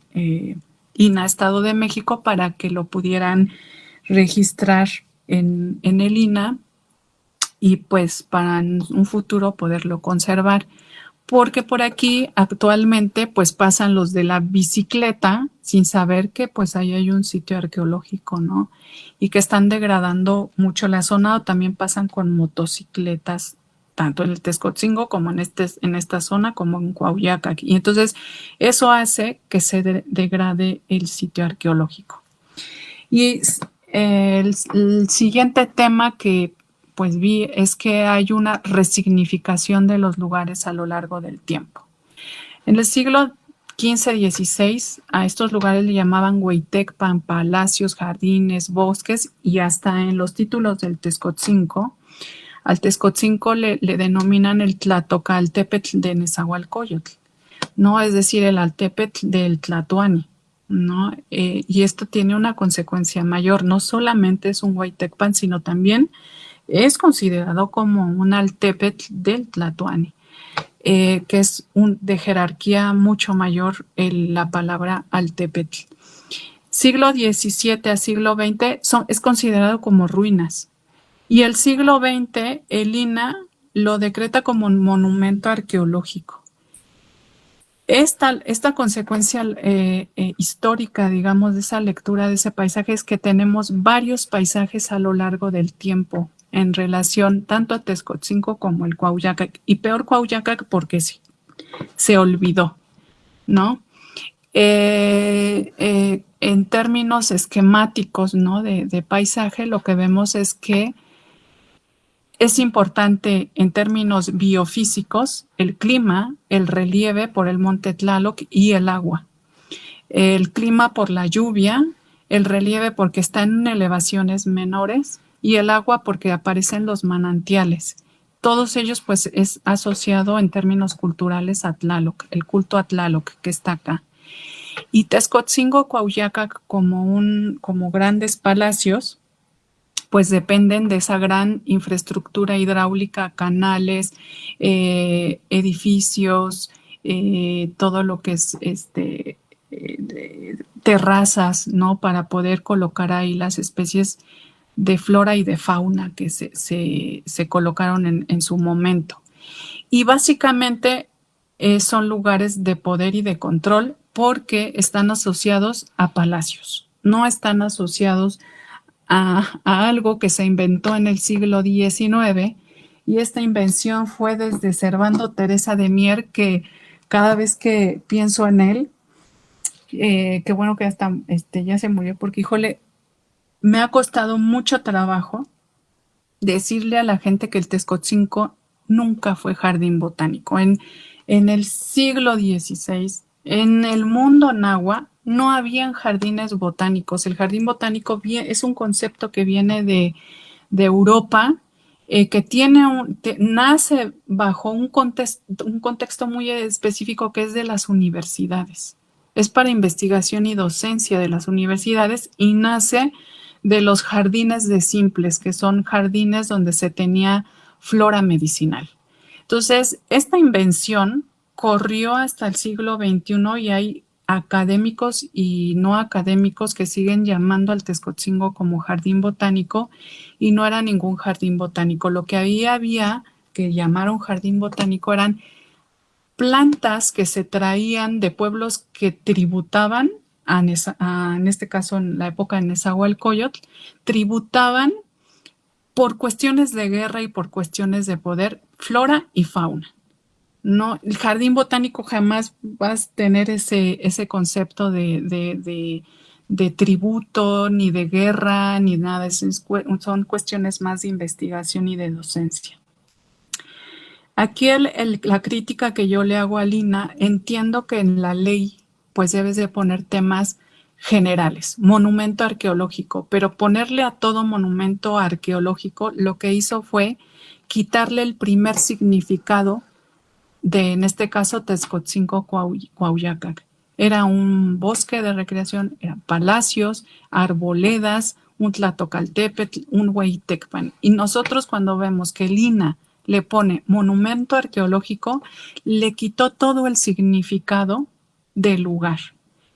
S2: INAH Estado de México para que lo pudieran registrar en el INAH y pues para un futuro poderlo conservar. Porque por aquí actualmente pues pasan los de la bicicleta sin saber que pues ahí hay un sitio arqueológico, ¿no? Y que están degradando mucho la zona o también pasan con motocicletas tanto en el Texcotzingo como en esta zona como en Cuauhyacac. Y entonces eso hace que se degrade el sitio arqueológico. Y el siguiente tema que pues vi es que hay una resignificación de los lugares a lo largo del tiempo. En el siglo XV-XVI a estos lugares le llamaban Hueytecpan, palacios, jardines, bosques y hasta en los títulos del Texcotzinco, al Texcotzinco le denominan el Tlatocaltépetl de Nezahualcóyotl, ¿no? Es decir, el Altépetl del Tlatoani, ¿no? Y esto tiene una consecuencia mayor, no solamente es un Hueytecpan, sino también es considerado como un altépetl del Tlatoani, que es de jerarquía mucho mayor la palabra altépetl. Siglo XVII a siglo XX es considerado como ruinas y el siglo XX el INAH lo decreta como un monumento arqueológico. Esta consecuencia histórica, digamos, de esa lectura de ese paisaje es que tenemos varios paisajes a lo largo del tiempo en relación tanto a Texcoatzinco como el Cuauhyacac, y peor Cuauhyacac porque se olvidó, ¿no? En términos esquemáticos, ¿no? de paisaje, lo que vemos es que es importante en términos biofísicos el clima, el relieve por el monte Tlaloc y el agua. El clima por la lluvia, el relieve porque está en elevaciones menores y el agua porque aparecen los manantiales. Todos ellos pues es asociado en términos culturales a Tlaloc, el culto a Tlaloc que está acá. Y Texcoatzingo, Cuauhyacac como grandes palacios, pues dependen de esa gran infraestructura hidráulica, canales, edificios, todo lo que es terrazas, ¿no? Para poder colocar ahí las especies de flora y de fauna que se colocaron en su momento. Y básicamente son lugares de poder y de control porque están asociados a palacios, no están asociados a algo que se inventó en el siglo XIX, y esta invención fue desde Servando Teresa de Mier, que cada vez que pienso en él, qué bueno que hasta ya se murió, porque híjole, me ha costado mucho trabajo decirle a la gente que el Texcoatzinco nunca fue jardín botánico. En el siglo XVI, en el mundo náhuatl, no habían jardines botánicos. El jardín botánico es un concepto que viene de Europa, que nace bajo un contexto muy específico que es de las universidades. Es para investigación y docencia de las universidades y nace de los jardines de simples, que son jardines donde se tenía flora medicinal. Entonces, esta invención corrió hasta el siglo XXI y hay académicos y no académicos que siguen llamando al Texcoatzingo como jardín botánico, y no era ningún jardín botánico. Lo que había que llamaron jardín botánico eran plantas que se traían de pueblos que tributaban en este caso en la época de Nezahualcóyotl, tributaban por cuestiones de guerra y por cuestiones de poder, flora y fauna. No, el jardín botánico jamás vas a tener ese concepto de tributo, ni de guerra, ni nada. Son cuestiones más de investigación y de docencia. Aquí la crítica que yo le hago a Lina, entiendo que en la ley pues debes de poner temas generales, monumento arqueológico, pero ponerle a todo monumento arqueológico lo que hizo fue quitarle el primer significado de, en este caso, Texcoatzinco Cuauhyacac. Era un bosque de recreación, eran palacios, arboledas, un Tlatocaltépetl, un Hueytecpan. Y nosotros cuando vemos que Lina le pone monumento arqueológico, le quitó todo el significado del lugar.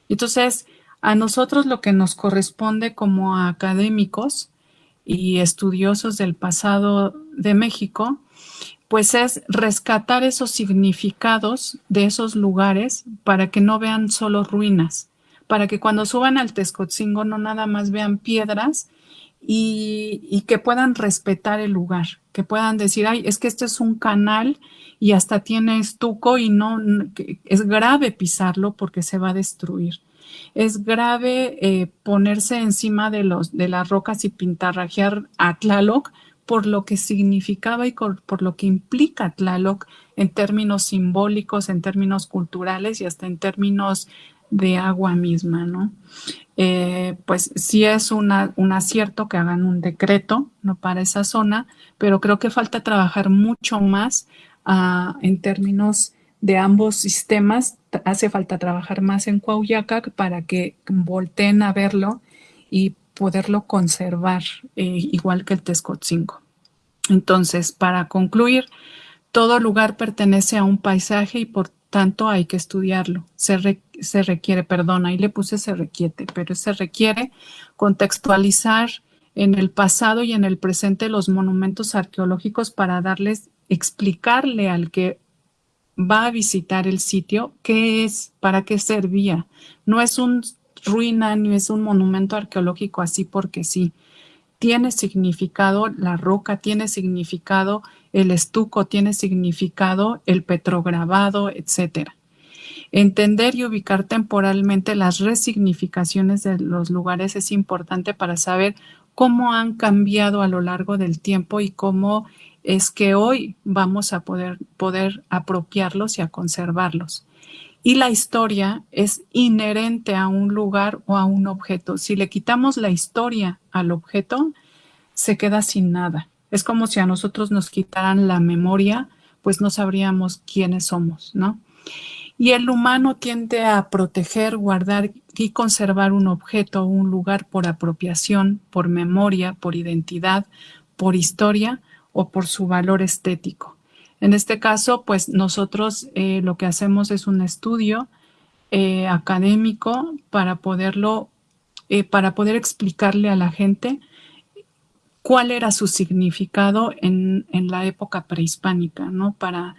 S2: Entonces, a nosotros lo que nos corresponde como académicos y estudiosos del pasado de México, pues es rescatar esos significados de esos lugares para que no vean solo ruinas, para que cuando suban al Texcoatzingo no nada más vean piedras, y que puedan respetar el lugar, que puedan decir, ay, es que este es un canal y hasta tiene estuco y es grave pisarlo porque se va a destruir. Es grave ponerse encima de las rocas y pintarrajear a Tlaloc por lo que significaba y por lo que implica Tlaloc en términos simbólicos, en términos culturales y hasta en términos de agua misma, ¿no? Pues sí es un acierto que hagan un decreto, ¿no?, para esa zona, pero creo que falta trabajar mucho más en términos de ambos sistemas. Hace falta trabajar más en Cuauhyacac para que volteen a verlo y poderlo conservar, igual que el Texcoatzingo. Entonces, para concluir, todo lugar pertenece a un paisaje y por tanto hay que estudiarlo. Se requiere, perdón, ahí le puse se requiere contextualizar en el pasado y en el presente los monumentos arqueológicos para explicarle al que va a visitar el sitio qué es, para qué servía. No es un ruina ni es un monumento arqueológico así porque sí. tiene significado la roca, tiene significado el estuco, tiene significado el petrograbado, etcétera. Entender y ubicar temporalmente las resignificaciones de los lugares es importante para saber cómo han cambiado a lo largo del tiempo y cómo es que hoy vamos a poder apropiarlos y a conservarlos. Y la historia es inherente a un lugar o a un objeto. Si le quitamos la historia al objeto, se queda sin nada. Es como si a nosotros nos quitaran la memoria, pues no sabríamos quiénes somos, ¿no? Y el humano tiende a proteger, guardar y conservar un objeto o un lugar por apropiación, por memoria, por identidad, por historia o por su valor estético. En este caso, pues nosotros lo que hacemos es un estudio académico para para poder explicarle a la gente cuál era su significado en la época prehispánica, ¿no? Para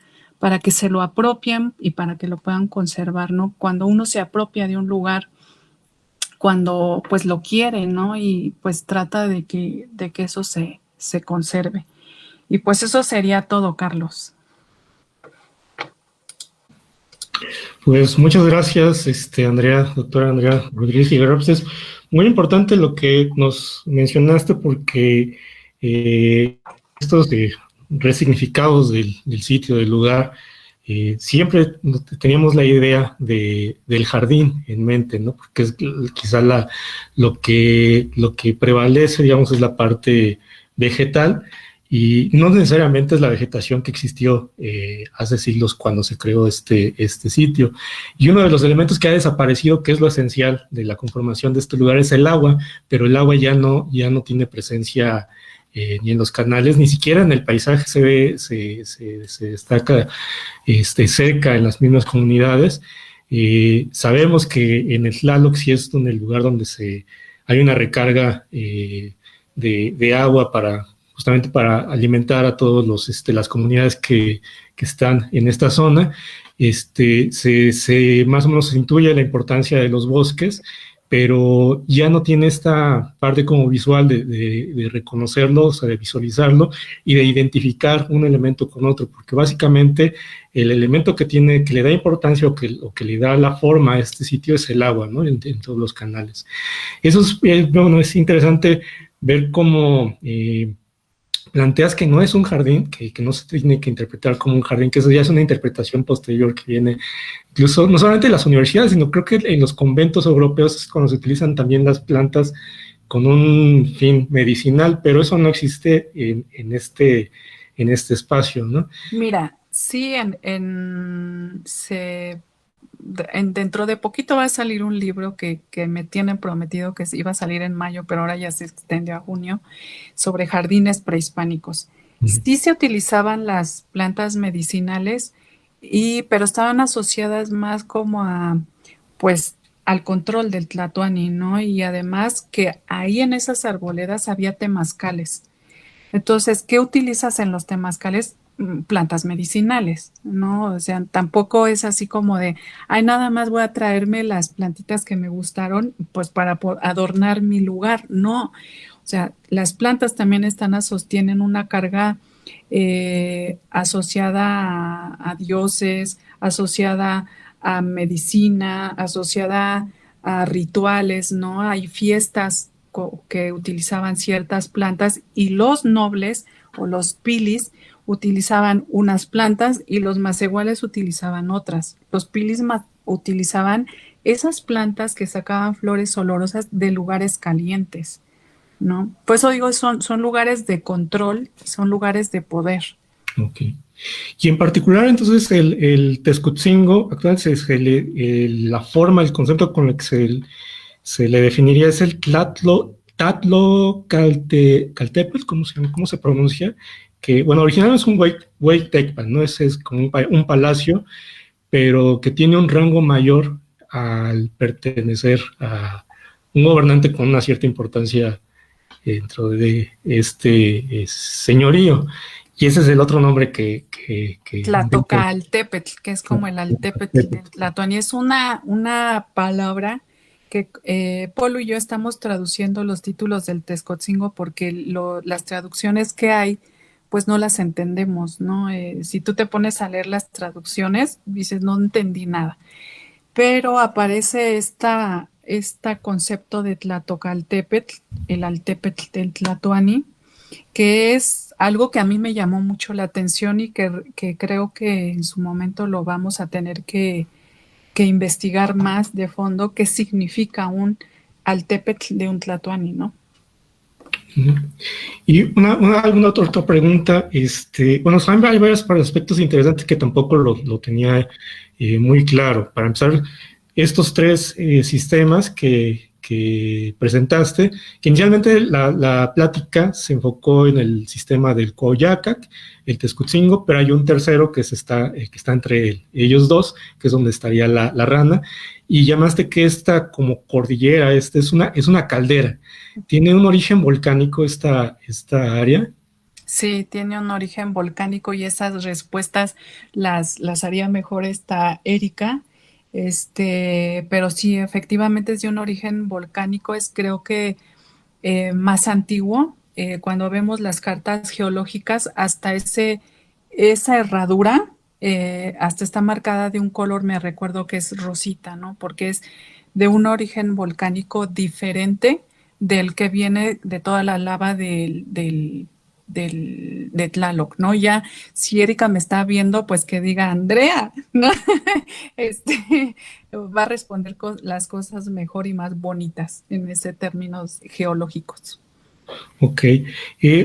S2: que se lo apropien y para que lo puedan conservar, ¿no? Cuando uno se apropia de un lugar, cuando pues lo quiere, ¿no? Y pues trata de que eso se conserve. Y pues eso sería todo, Carlos.
S1: Pues muchas gracias, Andrea, doctora Andrea Rodríguez Figueroa. Pues es muy importante lo que nos mencionaste porque estos resignificados del sitio, del lugar, siempre teníamos la idea del jardín en mente, ¿no? Porque es quizá lo que prevalece, digamos, es la parte vegetal, y no necesariamente es la vegetación que existió hace siglos cuando se creó este sitio. Y uno de los elementos que ha desaparecido, que es lo esencial de la conformación de este lugar, es el agua, pero el agua ya no tiene presencia ni en los canales, ni siquiera en el paisaje se destaca cerca en las mismas comunidades. Sabemos que en el Tlaloc sí es el lugar donde hay una recarga de agua justamente para alimentar a todos las comunidades que están en esta zona. Más o menos se intuye la importancia de los bosques, pero ya no tiene esta parte como visual de reconocerlo, o sea, de visualizarlo y de identificar un elemento con otro, porque básicamente el elemento que le da importancia o que le da la forma a este sitio es el agua, ¿no? En todos los canales. Eso es interesante ver cómo planteas que no es un jardín, que no se tiene que interpretar como un jardín, que eso ya es una interpretación posterior que viene incluso no solamente en las universidades, sino creo que en los conventos europeos es cuando se utilizan también las plantas con un fin medicinal, pero eso no existe en este espacio, ¿no?
S2: Mira, sí, dentro de poquito va a salir un libro que me tienen prometido que iba a salir en mayo, pero ahora ya se extendió a junio, sobre jardines prehispánicos. Sí se utilizaban las plantas medicinales, pero estaban asociadas más como pues, al control del tlatoani, ¿no? Y además que ahí en esas arboledas había temazcales. Entonces, ¿qué utilizas en los temazcales? Plantas medicinales, ¿no? O sea, tampoco es así como de, ay, nada más voy a traerme las plantitas que me gustaron, pues para adornar mi lugar. No, o sea, las plantas también tienen una carga asociada a dioses, asociada a medicina, asociada a rituales, ¿no? Hay fiestas que utilizaban ciertas plantas y los nobles o los pilis utilizaban unas plantas y los macehuales utilizaban otras. Los pilis utilizaban esas plantas que sacaban flores olorosas de lugares calientes, ¿no? Por eso digo, son lugares de control, son lugares de poder.
S1: Ok. Y en particular, entonces, el Tezcotzingo, actualmente la forma, el concepto con el que se le definiría es el Tlatlocaltepetl, ¿cómo se pronuncia? Que, bueno, originalmente es un Hueytecpan, ¿no? Es como un palacio, pero que tiene un rango mayor al pertenecer a un gobernante con una cierta importancia dentro de este señorío. Y ese es el otro nombre que
S2: Tlatlocaltepetl, que es como el altepetl del Tlatoani. Es una palabra que Polo y yo estamos traduciendo los títulos del Texcoatzingo porque las traducciones que hay, pues no las entendemos, ¿no? Si tú te pones a leer las traducciones, dices, no entendí nada. Pero aparece esta concepto de Tlatocaltépetl, el Altépetl del Tlatoani, que es algo que a mí me llamó mucho la atención y que creo que en su momento lo vamos a tener que investigar más de fondo qué significa un Altépetl de un Tlatoani, ¿no?
S1: Ujú. Y alguna otra pregunta, bueno, hay varios aspectos interesantes que tampoco lo tenía muy claro. Para empezar, estos tres sistemas que presentaste, que inicialmente la plática se enfocó en el sistema del Coyacac, el Texcoatzingo, pero hay un tercero que está entre ellos dos, que es donde estaría la rana, y llamaste que esta como cordillera, es una caldera. ¿Tiene un origen volcánico esta área?
S2: Sí, tiene un origen volcánico y esas respuestas las haría mejor esta Erika. Pero sí, efectivamente es de un origen volcánico, es creo que más antiguo. Cuando vemos las cartas geológicas, hasta esa herradura, hasta está marcada de un color, me recuerdo que es rosita, ¿no? Porque es de un origen volcánico diferente del que viene de toda la lava de Tlaloc, ¿no? Ya, si Erika me está viendo, pues que diga Andrea, ¿no? Va a responder con las cosas mejor y más bonitas en ese términos geológicos.
S1: Ok.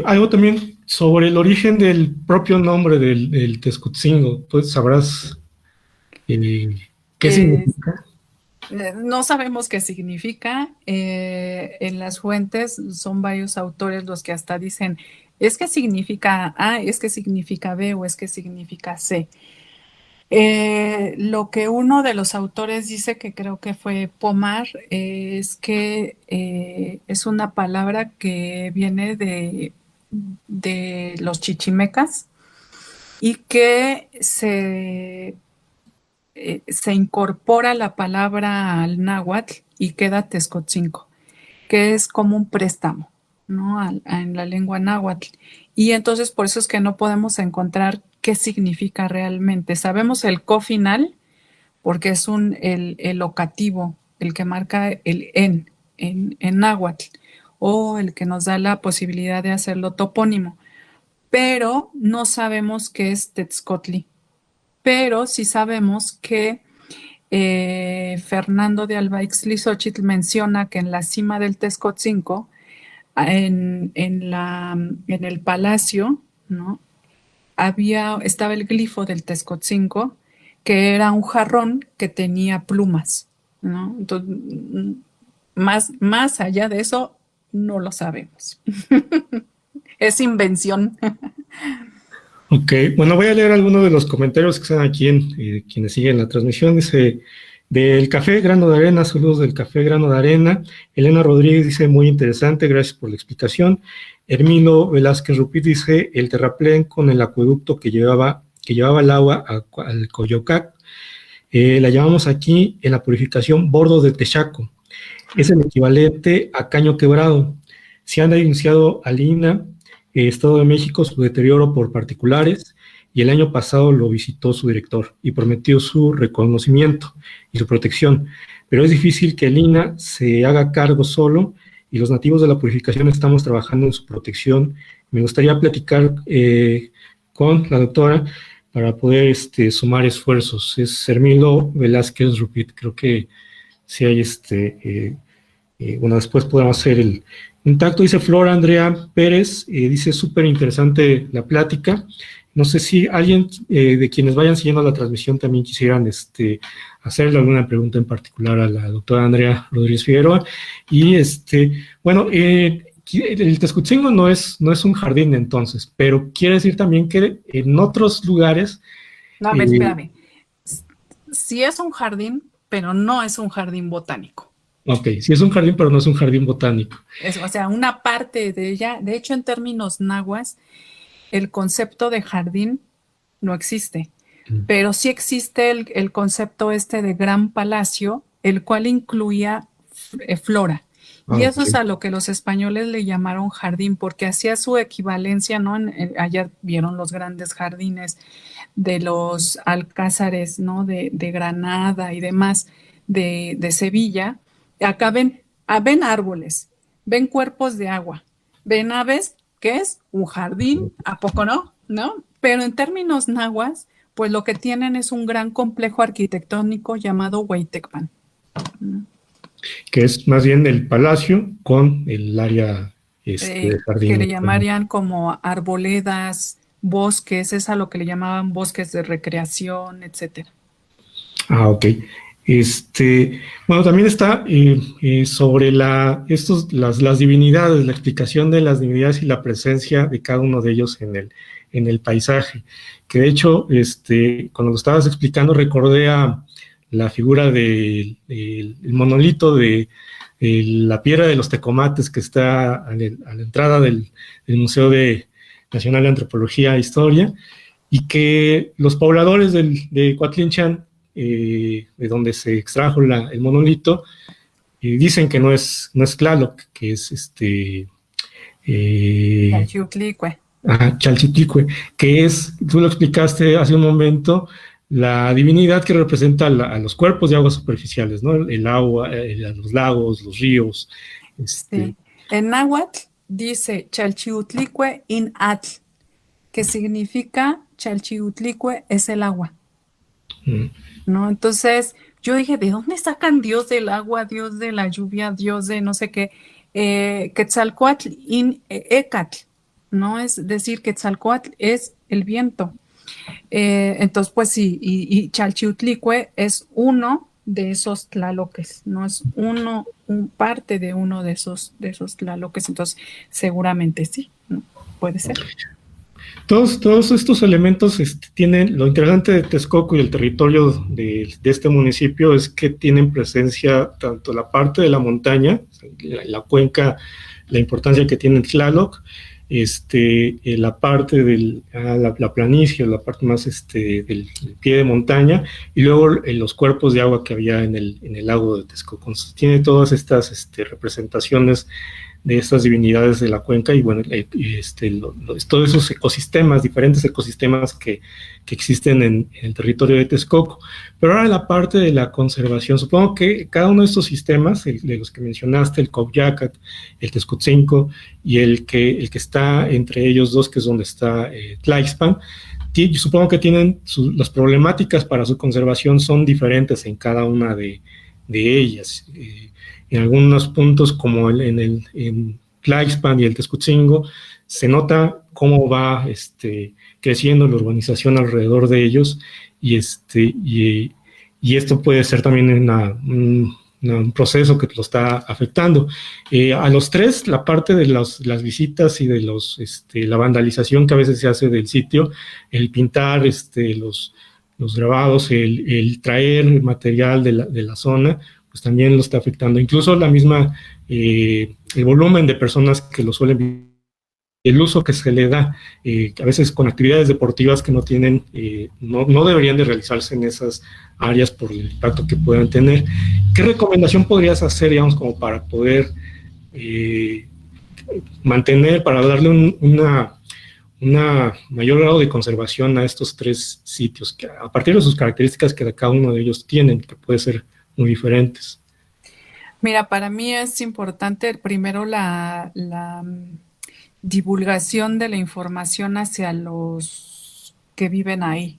S1: Algo también sobre el origen del propio nombre del Texcoatzingo. ¿Pues sabrás eh, qué
S2: Eh,
S1: significa?
S2: no sabemos qué significa. En las fuentes son varios autores los que hasta dicen, es que significa A, es que significa B o es que significa C. Lo que uno de los autores dice, que creo que fue Pomar, es que es una palabra que viene de los chichimecas y que se incorpora la palabra al náhuatl y queda Texcoatzinco, que es como un préstamo, ¿no? En la lengua náhuatl. Y entonces por eso es que no podemos encontrar qué significa realmente. Sabemos el co final, porque es el locativo, el que marca el en náhuatl, o el que nos da la posibilidad de hacerlo topónimo, pero no sabemos qué es Texcotli. Pero sí sabemos que Fernando de Albaixlizóchitl menciona que en la cima del Texcoatzinco, en el palacio, ¿no? Estaba el glifo del Texcoatzinco, que era un jarrón que tenía plumas, ¿no? Entonces, más allá de eso, no lo sabemos. Es invención.
S1: Ok, bueno, voy a leer algunos de los comentarios que están aquí quienes siguen la transmisión. Dice, del Café Grano de Arena, saludos del Café Grano de Arena. Elena Rodríguez dice, muy interesante, gracias por la explicación. Hermino Velázquez Rupit dice, el terraplén con el acueducto que llevaba el agua al Coyocac. La llamamos aquí en la purificación Bordo de Texaco. Es el equivalente a caño quebrado. Se han denunciado al INAH, Estado de México, su deterioro por particulares, y el año pasado lo visitó su director y prometió su reconocimiento y su protección. Pero es difícil que el INAH se haga cargo solo, y los nativos de la purificación estamos trabajando en su protección. Me gustaría platicar con la doctora para poder sumar esfuerzos. Es Hermilo Velázquez Rupit, creo que si hay bueno, después podemos hacer el contacto. Dice Flora Andrea Pérez, dice súper interesante la plática. No sé si alguien de quienes vayan siguiendo la transmisión también quisieran hacerle alguna pregunta en particular a la doctora Andrea Rodríguez Figueroa. Y bueno, el Texcoatzingo no es un jardín entonces, pero quiere decir también que en otros lugares.
S2: No, a ver,
S1: eh,
S2: espérame. Sí es un jardín, pero no es un jardín botánico.
S1: ok, sí es un jardín, pero no es un jardín botánico.
S2: O sea, una parte de ella, de hecho, en términos nahuas, el concepto de jardín no existe,
S1: Mm.
S2: pero sí existe el concepto este de gran palacio, el cual incluía flora.
S1: Ah,
S2: Y eso
S1: ok.
S2: es a lo que los españoles le llamaron jardín, porque hacía su equivalencia, ¿no? Allá vieron los grandes jardines de los alcázares, ¿no? De Granada y demás, de Sevilla. Acá ven, ven árboles, ven cuerpos de agua, ven aves, ¿qué es? Un jardín, ¿a poco no? ¿No? Pero en términos nahuas, pues lo que tienen es un gran complejo arquitectónico llamado Hueytecpan.
S1: Que es más bien el palacio con el área de
S2: Que
S1: jardín.
S2: le llamarían como arboledas, bosques, es a lo que le llamaban bosques de recreación, etcétera.
S1: Ah, ok. Bueno, también está sobre las divinidades, la explicación de las divinidades y la presencia de cada uno de ellos en el paisaje. Que de hecho, cuando lo estabas explicando, recordé a la figura el monolito de la piedra de los tecomates que está a la entrada del Museo Nacional de Antropología e Historia, y que los pobladores de Coatlinchan, de donde se extrajo el monolito, dicen que no es Tlaloc, que es eh,
S2: Chalchiuhtlicue.
S1: Chalchitlicue, que es, tú lo explicaste hace un momento, la divinidad que representa a los cuerpos de aguas superficiales, ¿no? El agua, los lagos, los ríos. Este,
S2: Sí. En náhuatl dice Chalchiuhtlicue in atl, que significa Chalchiuhtlicue es el agua,
S1: mm,
S2: ¿no? Entonces yo dije, ¿de dónde sacan Dios del agua, Dios de la lluvia, Dios de no sé qué? Quetzalcoatl in Ecatl, ¿no? Es decir, Quetzalcoatl es el viento. Entonces, pues sí, y Chalchiuhtlicue es uno de esos tlaloques, no es parte de uno de esos tlaloques, entonces seguramente sí, ¿no? Puede ser.
S1: todos estos elementos tienen, lo interesante de Texcoco y el territorio de este municipio es que tienen presencia tanto la parte de la montaña, la cuenca, la importancia que tiene el Tlaloc, la parte de la planicie, la parte más del pie de montaña, y luego los cuerpos de agua que había en el lago de Texcoco. Entonces, tiene todas estas representaciones de estas divinidades de la cuenca y bueno, todos esos ecosistemas, diferentes ecosistemas que existen en el territorio de Texcoco. Pero ahora la parte de la conservación, supongo que cada uno de estos sistemas, de los que mencionaste, el Coahuyacat, el Texcotzinco y el que está entre ellos dos, que es donde está Tlaixpan, supongo que tienen las problemáticas para su conservación son diferentes en cada una de ellas. En algunos puntos, como en Tlaixpan y el Texcotzingo, se nota cómo va creciendo la urbanización alrededor de ellos y esto puede ser también un proceso que lo está afectando. A los tres, la parte de las visitas y de la vandalización que a veces se hace del sitio, el pintar los grabados, el traer material de la zona, pues también lo está afectando. Incluso el volumen de personas que lo suelen, el uso que se le da, a veces con actividades deportivas que no tienen, no deberían de realizarse en esas áreas por el impacto que puedan tener. ¿Qué recomendación podrías hacer, digamos, como para poder eh, mantener, para darle una mayor grado de conservación a estos tres sitios, que a partir de sus características que cada uno de ellos tienen, que puede ser muy diferentes?
S2: Mira, para mí es importante primero divulgación de la información hacia los que viven ahí.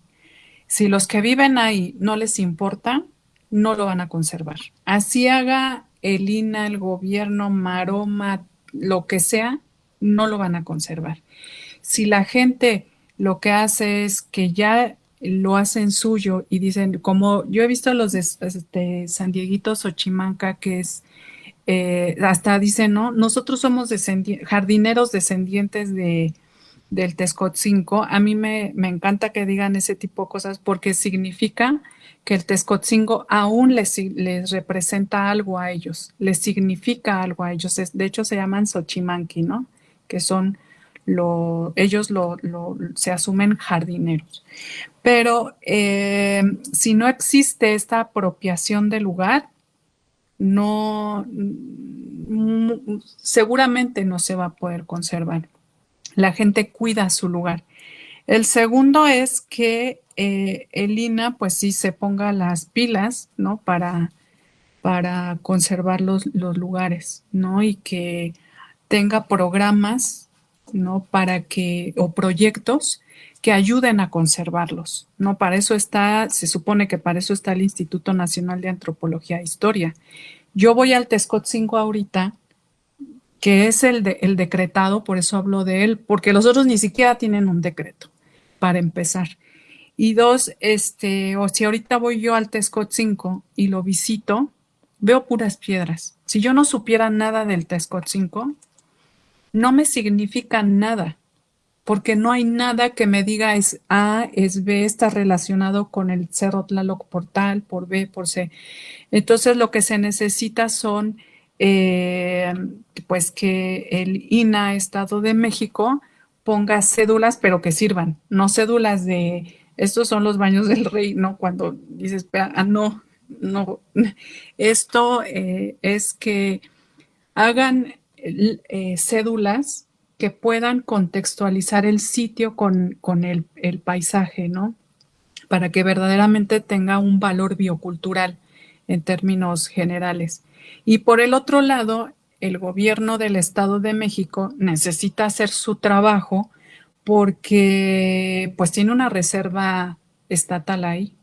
S2: Si los que viven ahí no les importa, no lo van a conservar. Así haga el INAH, el gobierno, Maroma, lo que sea, no lo van a conservar. Si la gente lo que hace es que ya lo hacen suyo y dicen, como yo he visto los de San Dieguito Xochimanca, que es, hasta dicen, ¿no? Nosotros somos jardineros descendientes del Texcotzinco. A mí me encanta que digan ese tipo de cosas porque significa que el Texcotzinco aún les representa algo a ellos, les significa algo a ellos. De hecho, se llaman Xochimanqui, ¿no? Que son ellos se asumen jardineros. Pero si no existe esta apropiación del lugar, no, seguramente no se va a poder conservar. La gente cuida su lugar. El segundo es que el INAH, pues sí, se ponga las pilas, ¿no? Para conservar los lugares, ¿no? Y que tenga programas, ¿no? Para que, o proyectos que ayuden a conservarlos, ¿no? Para eso está, se supone que para eso está el Instituto Nacional de Antropología e Historia. Yo voy al Texcotzingua ahorita, que es el decretado, por eso hablo de él, porque los otros ni siquiera tienen un decreto, para empezar. Y dos, o si ahorita voy yo al Texcotzingua y lo visito, veo puras piedras. Si yo no supiera nada del Texcotzingua, no me significa nada, porque no hay nada que me diga es A, es B, está relacionado con el Cerro Tlaloc por tal, por B, por C. Entonces lo que se necesita son, eh, pues que el INAH, Estado de México, ponga cédulas, pero que sirvan, no cédulas de, estos son los baños del rey, ¿no? Cuando dices, no, no, esto es que hagan cédulas que puedan contextualizar el sitio con el paisaje, ¿no? Para que verdaderamente tenga un valor biocultural en términos generales. Y por el otro lado, el gobierno del Estado de México necesita hacer su trabajo porque pues tiene una reserva estatal ahí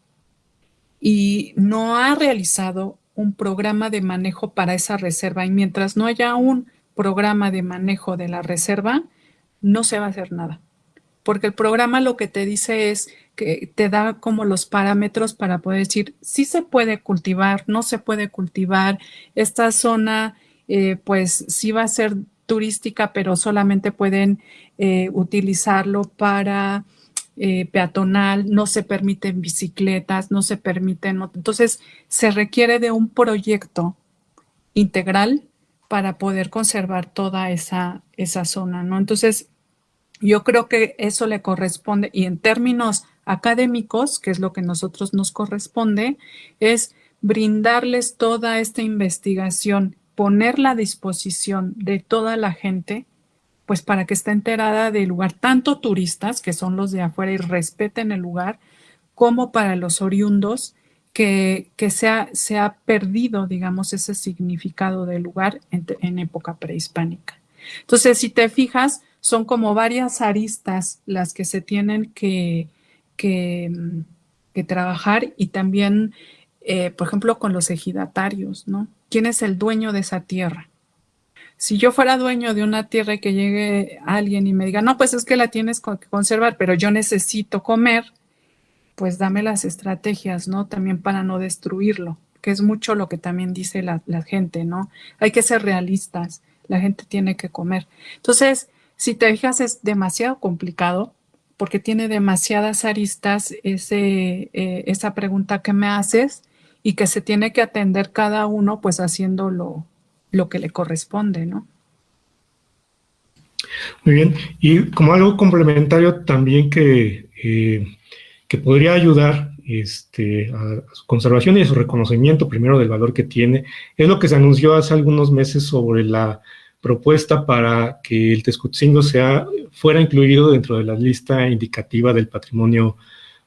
S2: y no ha realizado un programa de manejo para esa reserva. Y mientras no haya un programa de manejo de la reserva, no se va a hacer nada. Porque el programa lo que te dice es que te da como los parámetros para poder decir si se puede cultivar, no se puede cultivar, esta zona pues sí va a ser turística, pero solamente pueden utilizarlo para peatonal, no se permiten bicicletas, no se permiten, entonces se requiere de un proyecto integral para poder conservar toda esa zona, ¿no? Entonces, yo creo que eso le corresponde, y en términos académicos, que es lo que a nosotros nos corresponde, es brindarles toda esta investigación, ponerla a disposición de toda la gente, pues para que esté enterada del lugar, tanto turistas, que son los de afuera y respeten el lugar, como para los oriundos, que se ha perdido, digamos, ese significado del lugar en época prehispánica. Entonces, si te fijas, son como varias aristas las que se tienen que, que trabajar y también, por ejemplo, con los ejidatarios, ¿no? ¿Quién es el dueño de esa tierra? Si yo fuera dueño de una tierra y que llegue alguien y me diga, no, pues es que la tienes que conservar, pero yo necesito comer, pues dame las estrategias, ¿no? También para no destruirlo, que es mucho lo que también dice la gente, ¿no? Hay que ser realistas, la gente tiene que comer. Entonces, si te fijas, es demasiado complicado porque tiene demasiadas aristas esa pregunta que me haces y que se tiene que atender cada uno pues haciendo lo que le corresponde, ¿no?
S1: Muy bien. Y como algo complementario también que podría ayudar a su conservación y a su reconocimiento, primero del valor que tiene, es lo que se anunció hace algunos meses sobre la propuesta para que el Texcotzingua fuera incluido dentro de la lista indicativa del patrimonio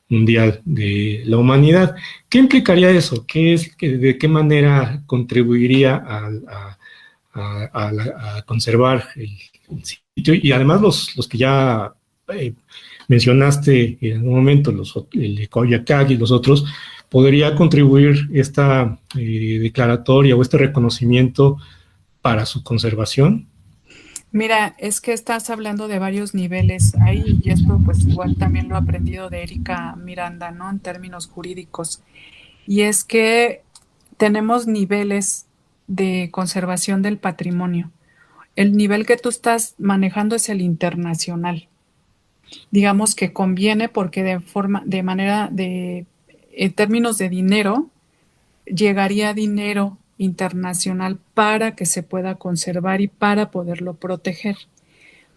S1: mundial de la humanidad. ¿Qué implicaría eso? ¿De qué manera contribuiría a conservar el sitio? Y además los que ya mencionaste en un momento, el de Coyoacán y los otros, ¿podría contribuir esta declaratoria o este reconocimiento para su conservación?
S2: Mira, es que estás hablando de varios niveles ahí y esto pues igual también lo he aprendido de Erika Miranda, ¿no? En términos jurídicos. Y es que tenemos niveles de conservación del patrimonio. El nivel que tú estás manejando es el internacional. Digamos que conviene porque en términos de dinero, llegaría dinero internacional para que se pueda conservar y para poderlo proteger.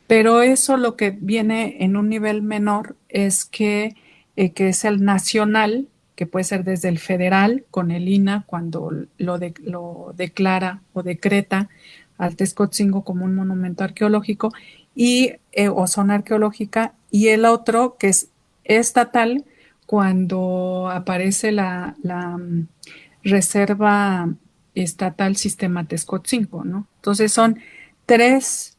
S2: Pero eso lo que viene en un nivel menor es que es el nacional, que puede ser desde el federal con el INAH cuando lo declara o decreta al Texcotzingó como un monumento arqueológico y o zona arqueológica, y el otro que es estatal cuando aparece la Reserva Estatal Sistema Texcotzingó, ¿no? Entonces son tres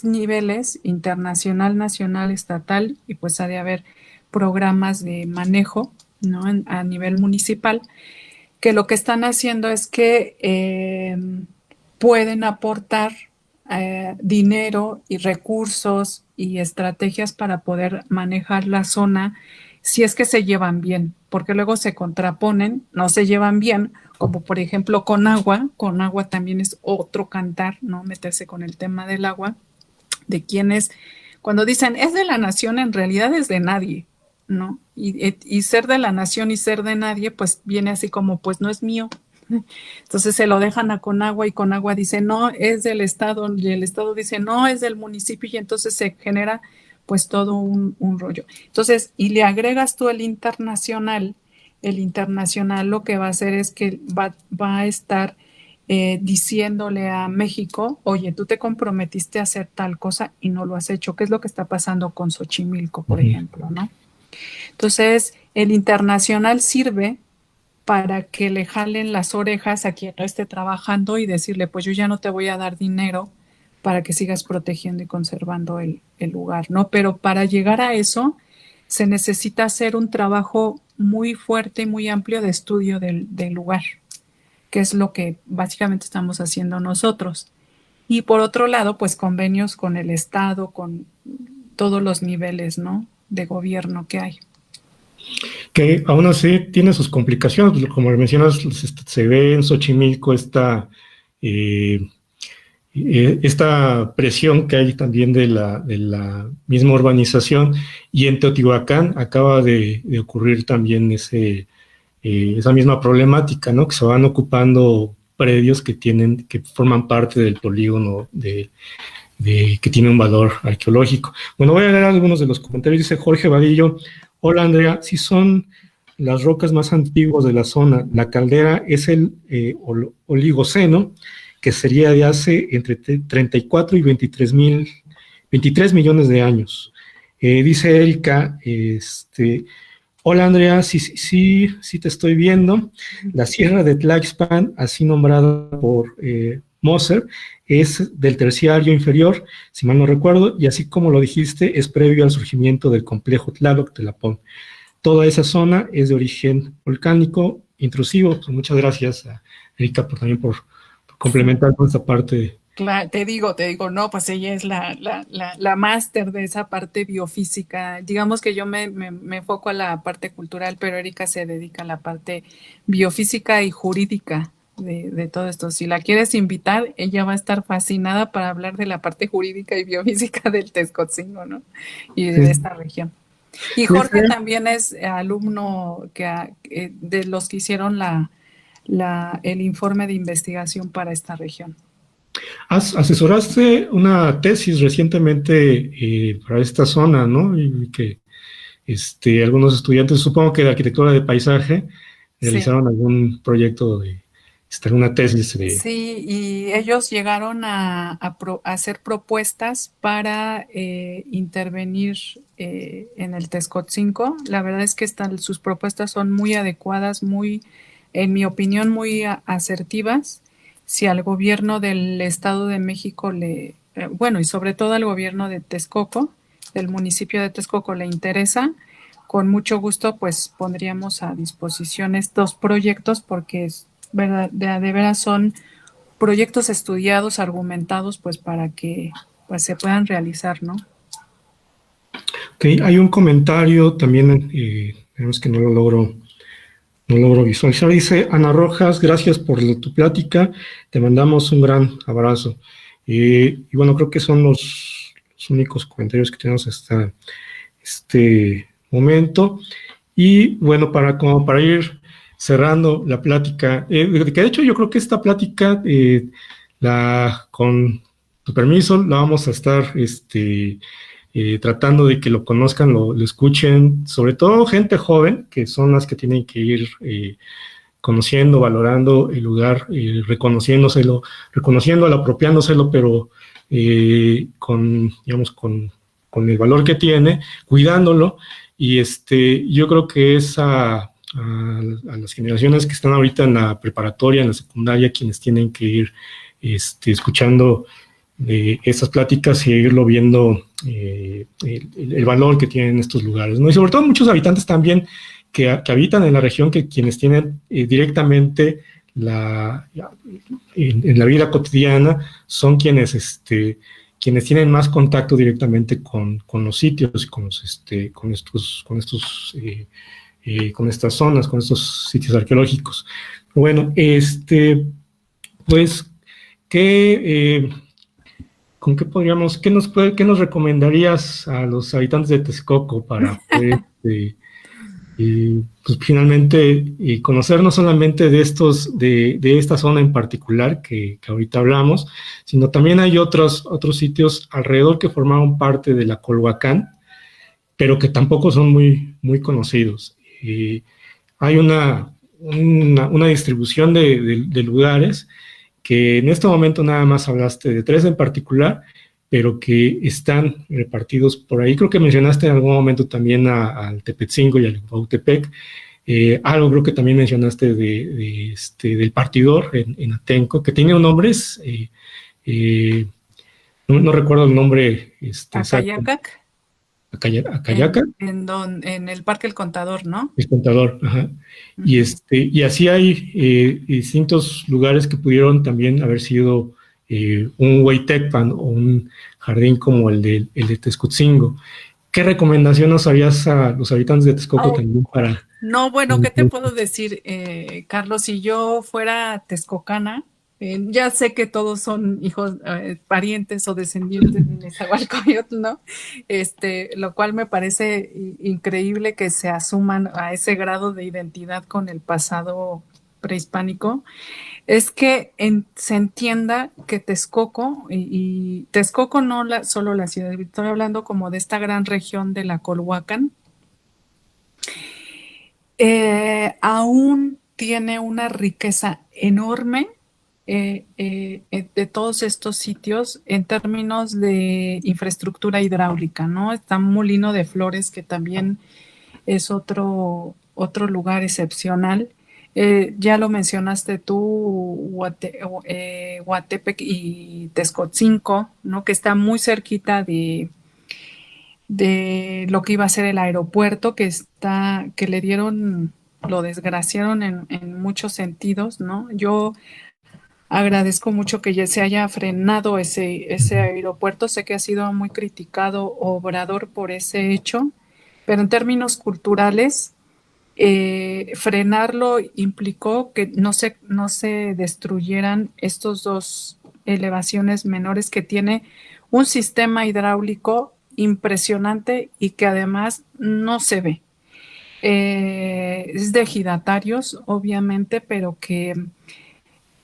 S2: niveles: internacional, nacional, estatal, y pues ha de haber programas de manejo, ¿no? A nivel municipal, que lo que están haciendo es que pueden aportar dinero y recursos y estrategias para poder manejar la zona si es que se llevan bien, porque luego se contraponen, no se llevan bien, como por ejemplo con agua también es otro cantar, ¿no? Meterse con el tema del agua, de quienes, cuando dicen es de la nación, en realidad es de nadie, ¿no? Y ser de la nación y ser de nadie, pues viene así como, pues no es mío. Entonces se lo dejan a Conagua y Conagua dice, no, es del Estado, y el Estado dice, no, es del municipio, y entonces se genera pues todo un rollo. Entonces, y le agregas tú el internacional lo que va a hacer es que va a estar diciéndole a México, oye, tú te comprometiste a hacer tal cosa y no lo has hecho, ¿qué es lo que está pasando con Xochimilco, por ejemplo, ¿no? Entonces, el internacional sirve para que le jalen las orejas a quien no esté trabajando y decirle, pues yo ya no te voy a dar dinero para que sigas protegiendo y conservando el lugar, ¿no? Pero para llegar a eso se necesita hacer un trabajo muy fuerte y muy amplio de estudio del lugar, que es lo que básicamente estamos haciendo nosotros. Y por otro lado, pues convenios con el Estado, con todos los niveles, ¿no? De gobierno que hay.
S1: Que aún así tiene sus complicaciones, como mencionas, se ve en Xochimilco eh, esta presión que hay también de la misma urbanización, y en Teotihuacán acaba de ocurrir también esa misma problemática, ¿no? Que se van ocupando predios que forman parte del polígono que tiene un valor arqueológico. Bueno, voy a leer algunos de los comentarios. Dice Jorge Vadillo: hola Andrea, si son las rocas más antiguas de la zona, la caldera es el Oligoceno, que sería de hace entre 34 y 23 millones de años. Dice Erika, hola Andrea, sí te estoy viendo. La Sierra de Tlaxpan, así nombrada por Moser, es del terciario inferior, si mal no recuerdo, y así como lo dijiste, es previo al surgimiento del complejo Tlaloc-Telapón. Toda esa zona es de origen volcánico intrusivo. Pues muchas gracias a Erika también por complementar con esta parte.
S2: Claro, te digo, no, pues ella es la máster de esa parte biofísica. Digamos que yo me enfoco a la parte cultural, pero Erika se dedica a la parte biofísica y jurídica de todo esto. Si la quieres invitar, ella va a estar fascinada para hablar de la parte jurídica y biofísica del Texcotzingó, ¿no? Y de esta región. Y Jorge también es alumno de los que hicieron el informe de investigación para esta región.
S1: Asesoraste una tesis recientemente para esta zona, ¿no? Y que algunos estudiantes, supongo que de arquitectura de paisaje, realizaron
S2: sí.
S1: algún proyecto una tesis.
S2: Sí, y ellos llegaron a hacer propuestas para intervenir en el Texcotzingó. La verdad es que sus propuestas son muy adecuadas, en mi opinión, muy asertivas. Si al gobierno del Estado de México y sobre todo al gobierno de Texcoco, del municipio de Texcoco, le interesa, con mucho gusto pues pondríamos a disposición estos proyectos, porque de veras son proyectos estudiados, argumentados, pues para que pues se puedan realizar, ¿no?
S1: Ok, hay un comentario también, es que no lo logro visualizar. Dice Ana Rojas: gracias por tu plática, te mandamos un gran abrazo. Y bueno, creo que son los únicos comentarios que tenemos hasta este momento. Y bueno, para ir cerrando la plática, que de hecho yo creo que esta plática, con tu permiso, la vamos a estar tratando de que lo conozcan, lo escuchen, sobre todo gente joven, que son las que tienen que ir conociendo, valorando el lugar, reconociéndoselo, reconociéndolo, apropiándoselo, pero digamos, con el valor que tiene, cuidándolo, y yo creo que es a las generaciones que están ahorita en la preparatoria, en la secundaria, quienes tienen que ir escuchando estas pláticas y irlo viendo el valor que tienen estos lugares, ¿no? Y sobre todo muchos habitantes también que habitan en la región, que quienes tienen directamente en la vida cotidiana son quienes tienen más contacto directamente con los sitios, con estas zonas, con estos sitios arqueológicos. Bueno, pues, ¿con qué podríamos, qué nos recomendarías a los habitantes de Texcoco para poder, pues finalmente, conocer no solamente de esta zona en particular que ahorita hablamos, sino también hay otros sitios alrededor que formaron parte de la Colhuacán, pero que tampoco son muy conocidos. Hay una distribución de lugares que en este momento nada más hablaste de 3 en particular, pero que están repartidos por ahí. Creo que mencionaste en algún momento también al Tepetzingo y al Huautepec. Algo creo que también mencionaste del Partidor en Atenco, que tiene un nombre, no recuerdo el nombre exacto.
S2: Acayacac.
S1: Acayaca.
S2: En el Parque El Contador, ¿no?
S1: El Contador, ajá.
S2: Uh-huh.
S1: Y así hay distintos lugares que pudieron también haber sido un Hueytecpan o un jardín como el de Texcotzingo. ¿Qué recomendación nos harías a los habitantes de Texcoco también para...?
S2: No, bueno, ¿qué te puedo decir, Carlos? Si yo fuera texcocana, ya sé que todos son hijos, parientes o descendientes de Nezahualcóyotl, ¿no? Lo cual me parece increíble que se asuman a ese grado de identidad con el pasado prehispánico. Es que se entienda que Texcoco, y Texcoco no solo la ciudad, estoy hablando como de esta gran región de la Colhuacán, aún tiene una riqueza enorme de todos estos sitios en términos de infraestructura hidráulica, ¿no? Está Molino de Flores, que también es otro lugar excepcional. Ya lo mencionaste tú, Huatepec y Texcotzinco, ¿no? Que está muy cerquita de lo que iba a ser el aeropuerto, que lo desgraciaron en muchos sentidos, ¿no? Yo agradezco mucho que ya se haya frenado ese aeropuerto. Sé que ha sido muy criticado Obrador por ese hecho, pero en términos culturales, frenarlo implicó que no se destruyeran estos dos elevaciones menores que tiene un sistema hidráulico impresionante y que además no se ve. Es de ejidatarios, obviamente, pero que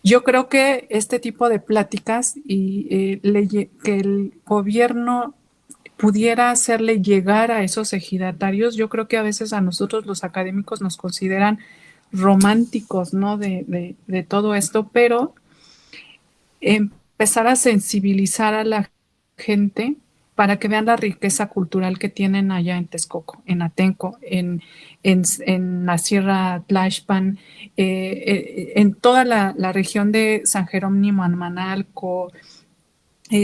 S2: yo creo que este tipo de pláticas y que el gobierno pudiera hacerle llegar a esos ejidatarios, yo creo que a veces a nosotros los académicos nos consideran románticos, ¿no? De todo esto, pero empezar a sensibilizar a la gente para que vean la riqueza cultural que tienen allá en Texcoco, en Atenco, en la Sierra Tlaxpan, en toda la región de San Jerónimo, Manalco,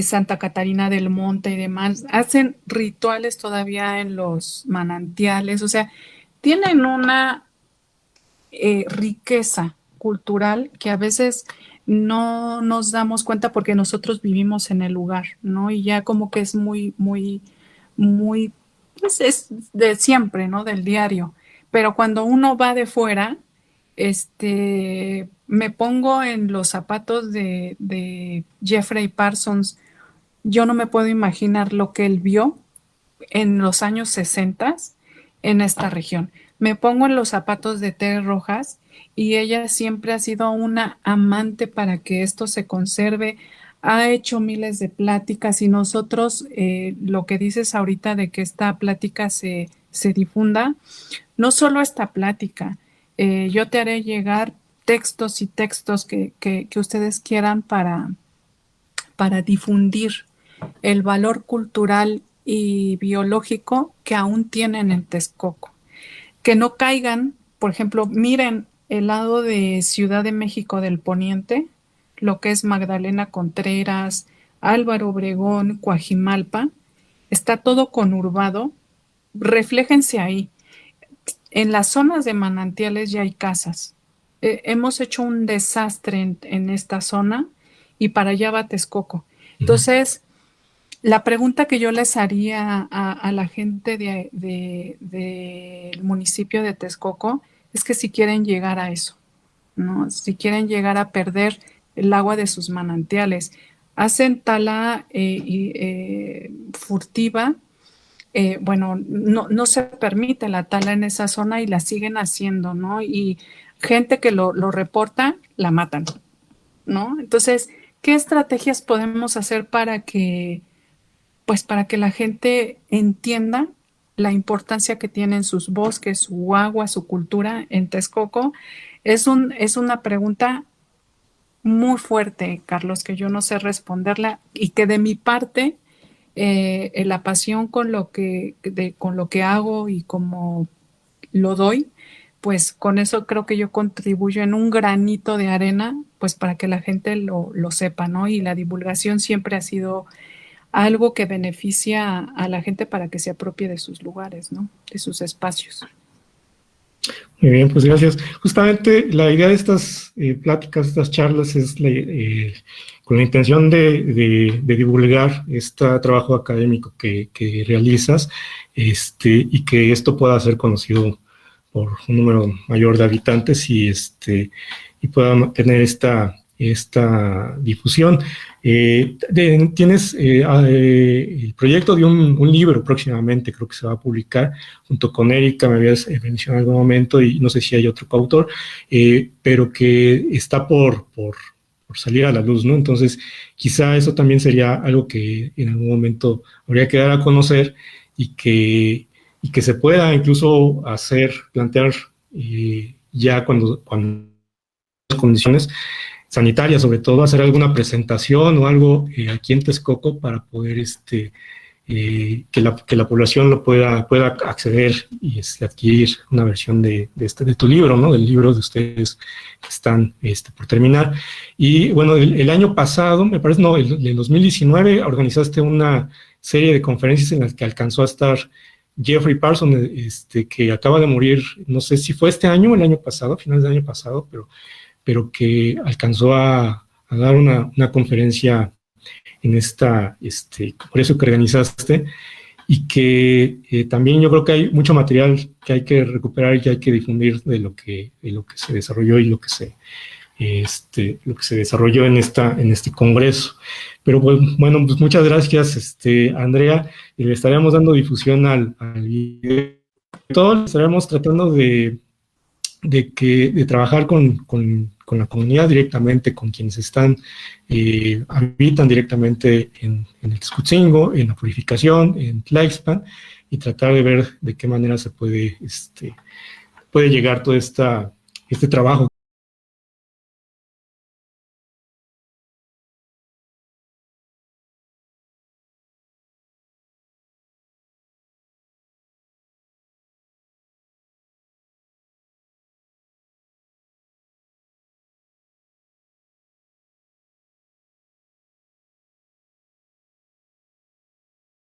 S2: Santa Catarina del Monte y demás. Hacen rituales todavía en los manantiales, o sea, tienen una riqueza cultural que a veces no nos damos cuenta porque nosotros vivimos en el lugar, ¿no? Y ya como que es muy, pues es de siempre, ¿no? Del diario. Pero cuando uno va de fuera, me pongo en los zapatos de Jeffrey Parsons. Yo no me puedo imaginar lo que él vio en los años 60 en esta región. Me pongo en los zapatos de Tere Rojas y ella siempre ha sido una amante para que esto se conserve. ha hecho miles de pláticas y nosotros, lo que dices ahorita de que esta plática se difunda, no solo esta plática, yo te haré llegar textos y textos que ustedes quieran para difundir el valor cultural y biológico que aún tienen en Texcoco. Que no caigan, por ejemplo, miren el lado de Ciudad de México del Poniente, lo que es Magdalena Contreras, Álvaro Obregón, Coajimalpa, está todo conurbado, refléjense ahí. En las zonas de manantiales ya hay casas. Hemos hecho un desastre en esta zona y para allá va Texcoco. Entonces, la pregunta que yo les haría a la gente del municipio de Texcoco es que si quieren llegar a eso, ¿no? Si quieren llegar a perder el agua de sus manantiales, hacen tala furtiva, bueno, no se permite la tala en esa zona y la siguen haciendo, ¿no? Y gente que lo reporta, la matan, ¿no? Entonces, ¿qué estrategias podemos hacer pues para que la gente entienda la importancia que tienen sus bosques, su agua, su cultura en Texcoco? Es una pregunta muy fuerte, Carlos, que yo no sé responderla y que de mi parte, la pasión con lo que hago y como lo doy, pues con eso creo que yo contribuyo en un granito de arena, pues para que la gente lo sepa, ¿no? Y la divulgación siempre ha sido algo que beneficia a la gente para que se apropie de sus lugares, ¿no? De sus espacios.
S1: Muy bien, pues gracias. Justamente la idea de estas pláticas, estas charlas, es con la intención de divulgar este trabajo académico que realizas, y que esto pueda ser conocido por un número mayor de habitantes y pueda tener esta difusión. Tienes el proyecto de un libro próximamente, creo que se va a publicar junto con Erika, me habías mencionado en algún momento, y no sé si hay otro coautor, pero que está por salir a la luz, ¿no? Entonces, quizá eso también sería algo que en algún momento habría que dar a conocer y que se pueda incluso plantear ya cuando las condiciones sanitarias, sobre todo, hacer alguna presentación o algo aquí en Texcoco para poder que la población lo pueda acceder y adquirir una versión de tu libro, ¿no? Del libro de ustedes que están por terminar. Y bueno, el año pasado, me parece, no, el 2019, organizaste una serie de conferencias en las que alcanzó a estar Jeffrey Parsons, que acaba de morir, no sé si fue este año o el año pasado, a finales del año pasado, pero que alcanzó a dar una conferencia en esta congreso que organizaste, y que también yo creo que hay mucho material que hay que recuperar y que hay que difundir de lo que se desarrolló y lo que se desarrolló en este congreso. Pero bueno, pues muchas gracias, Andrea, y le estaremos dando difusión al video. Todos estaremos tratando de trabajar con la comunidad directamente, con quienes habitan directamente en el Texcoco, en la purificación, en Tlaxpan, y tratar de ver de qué manera se puede llegar todo este trabajo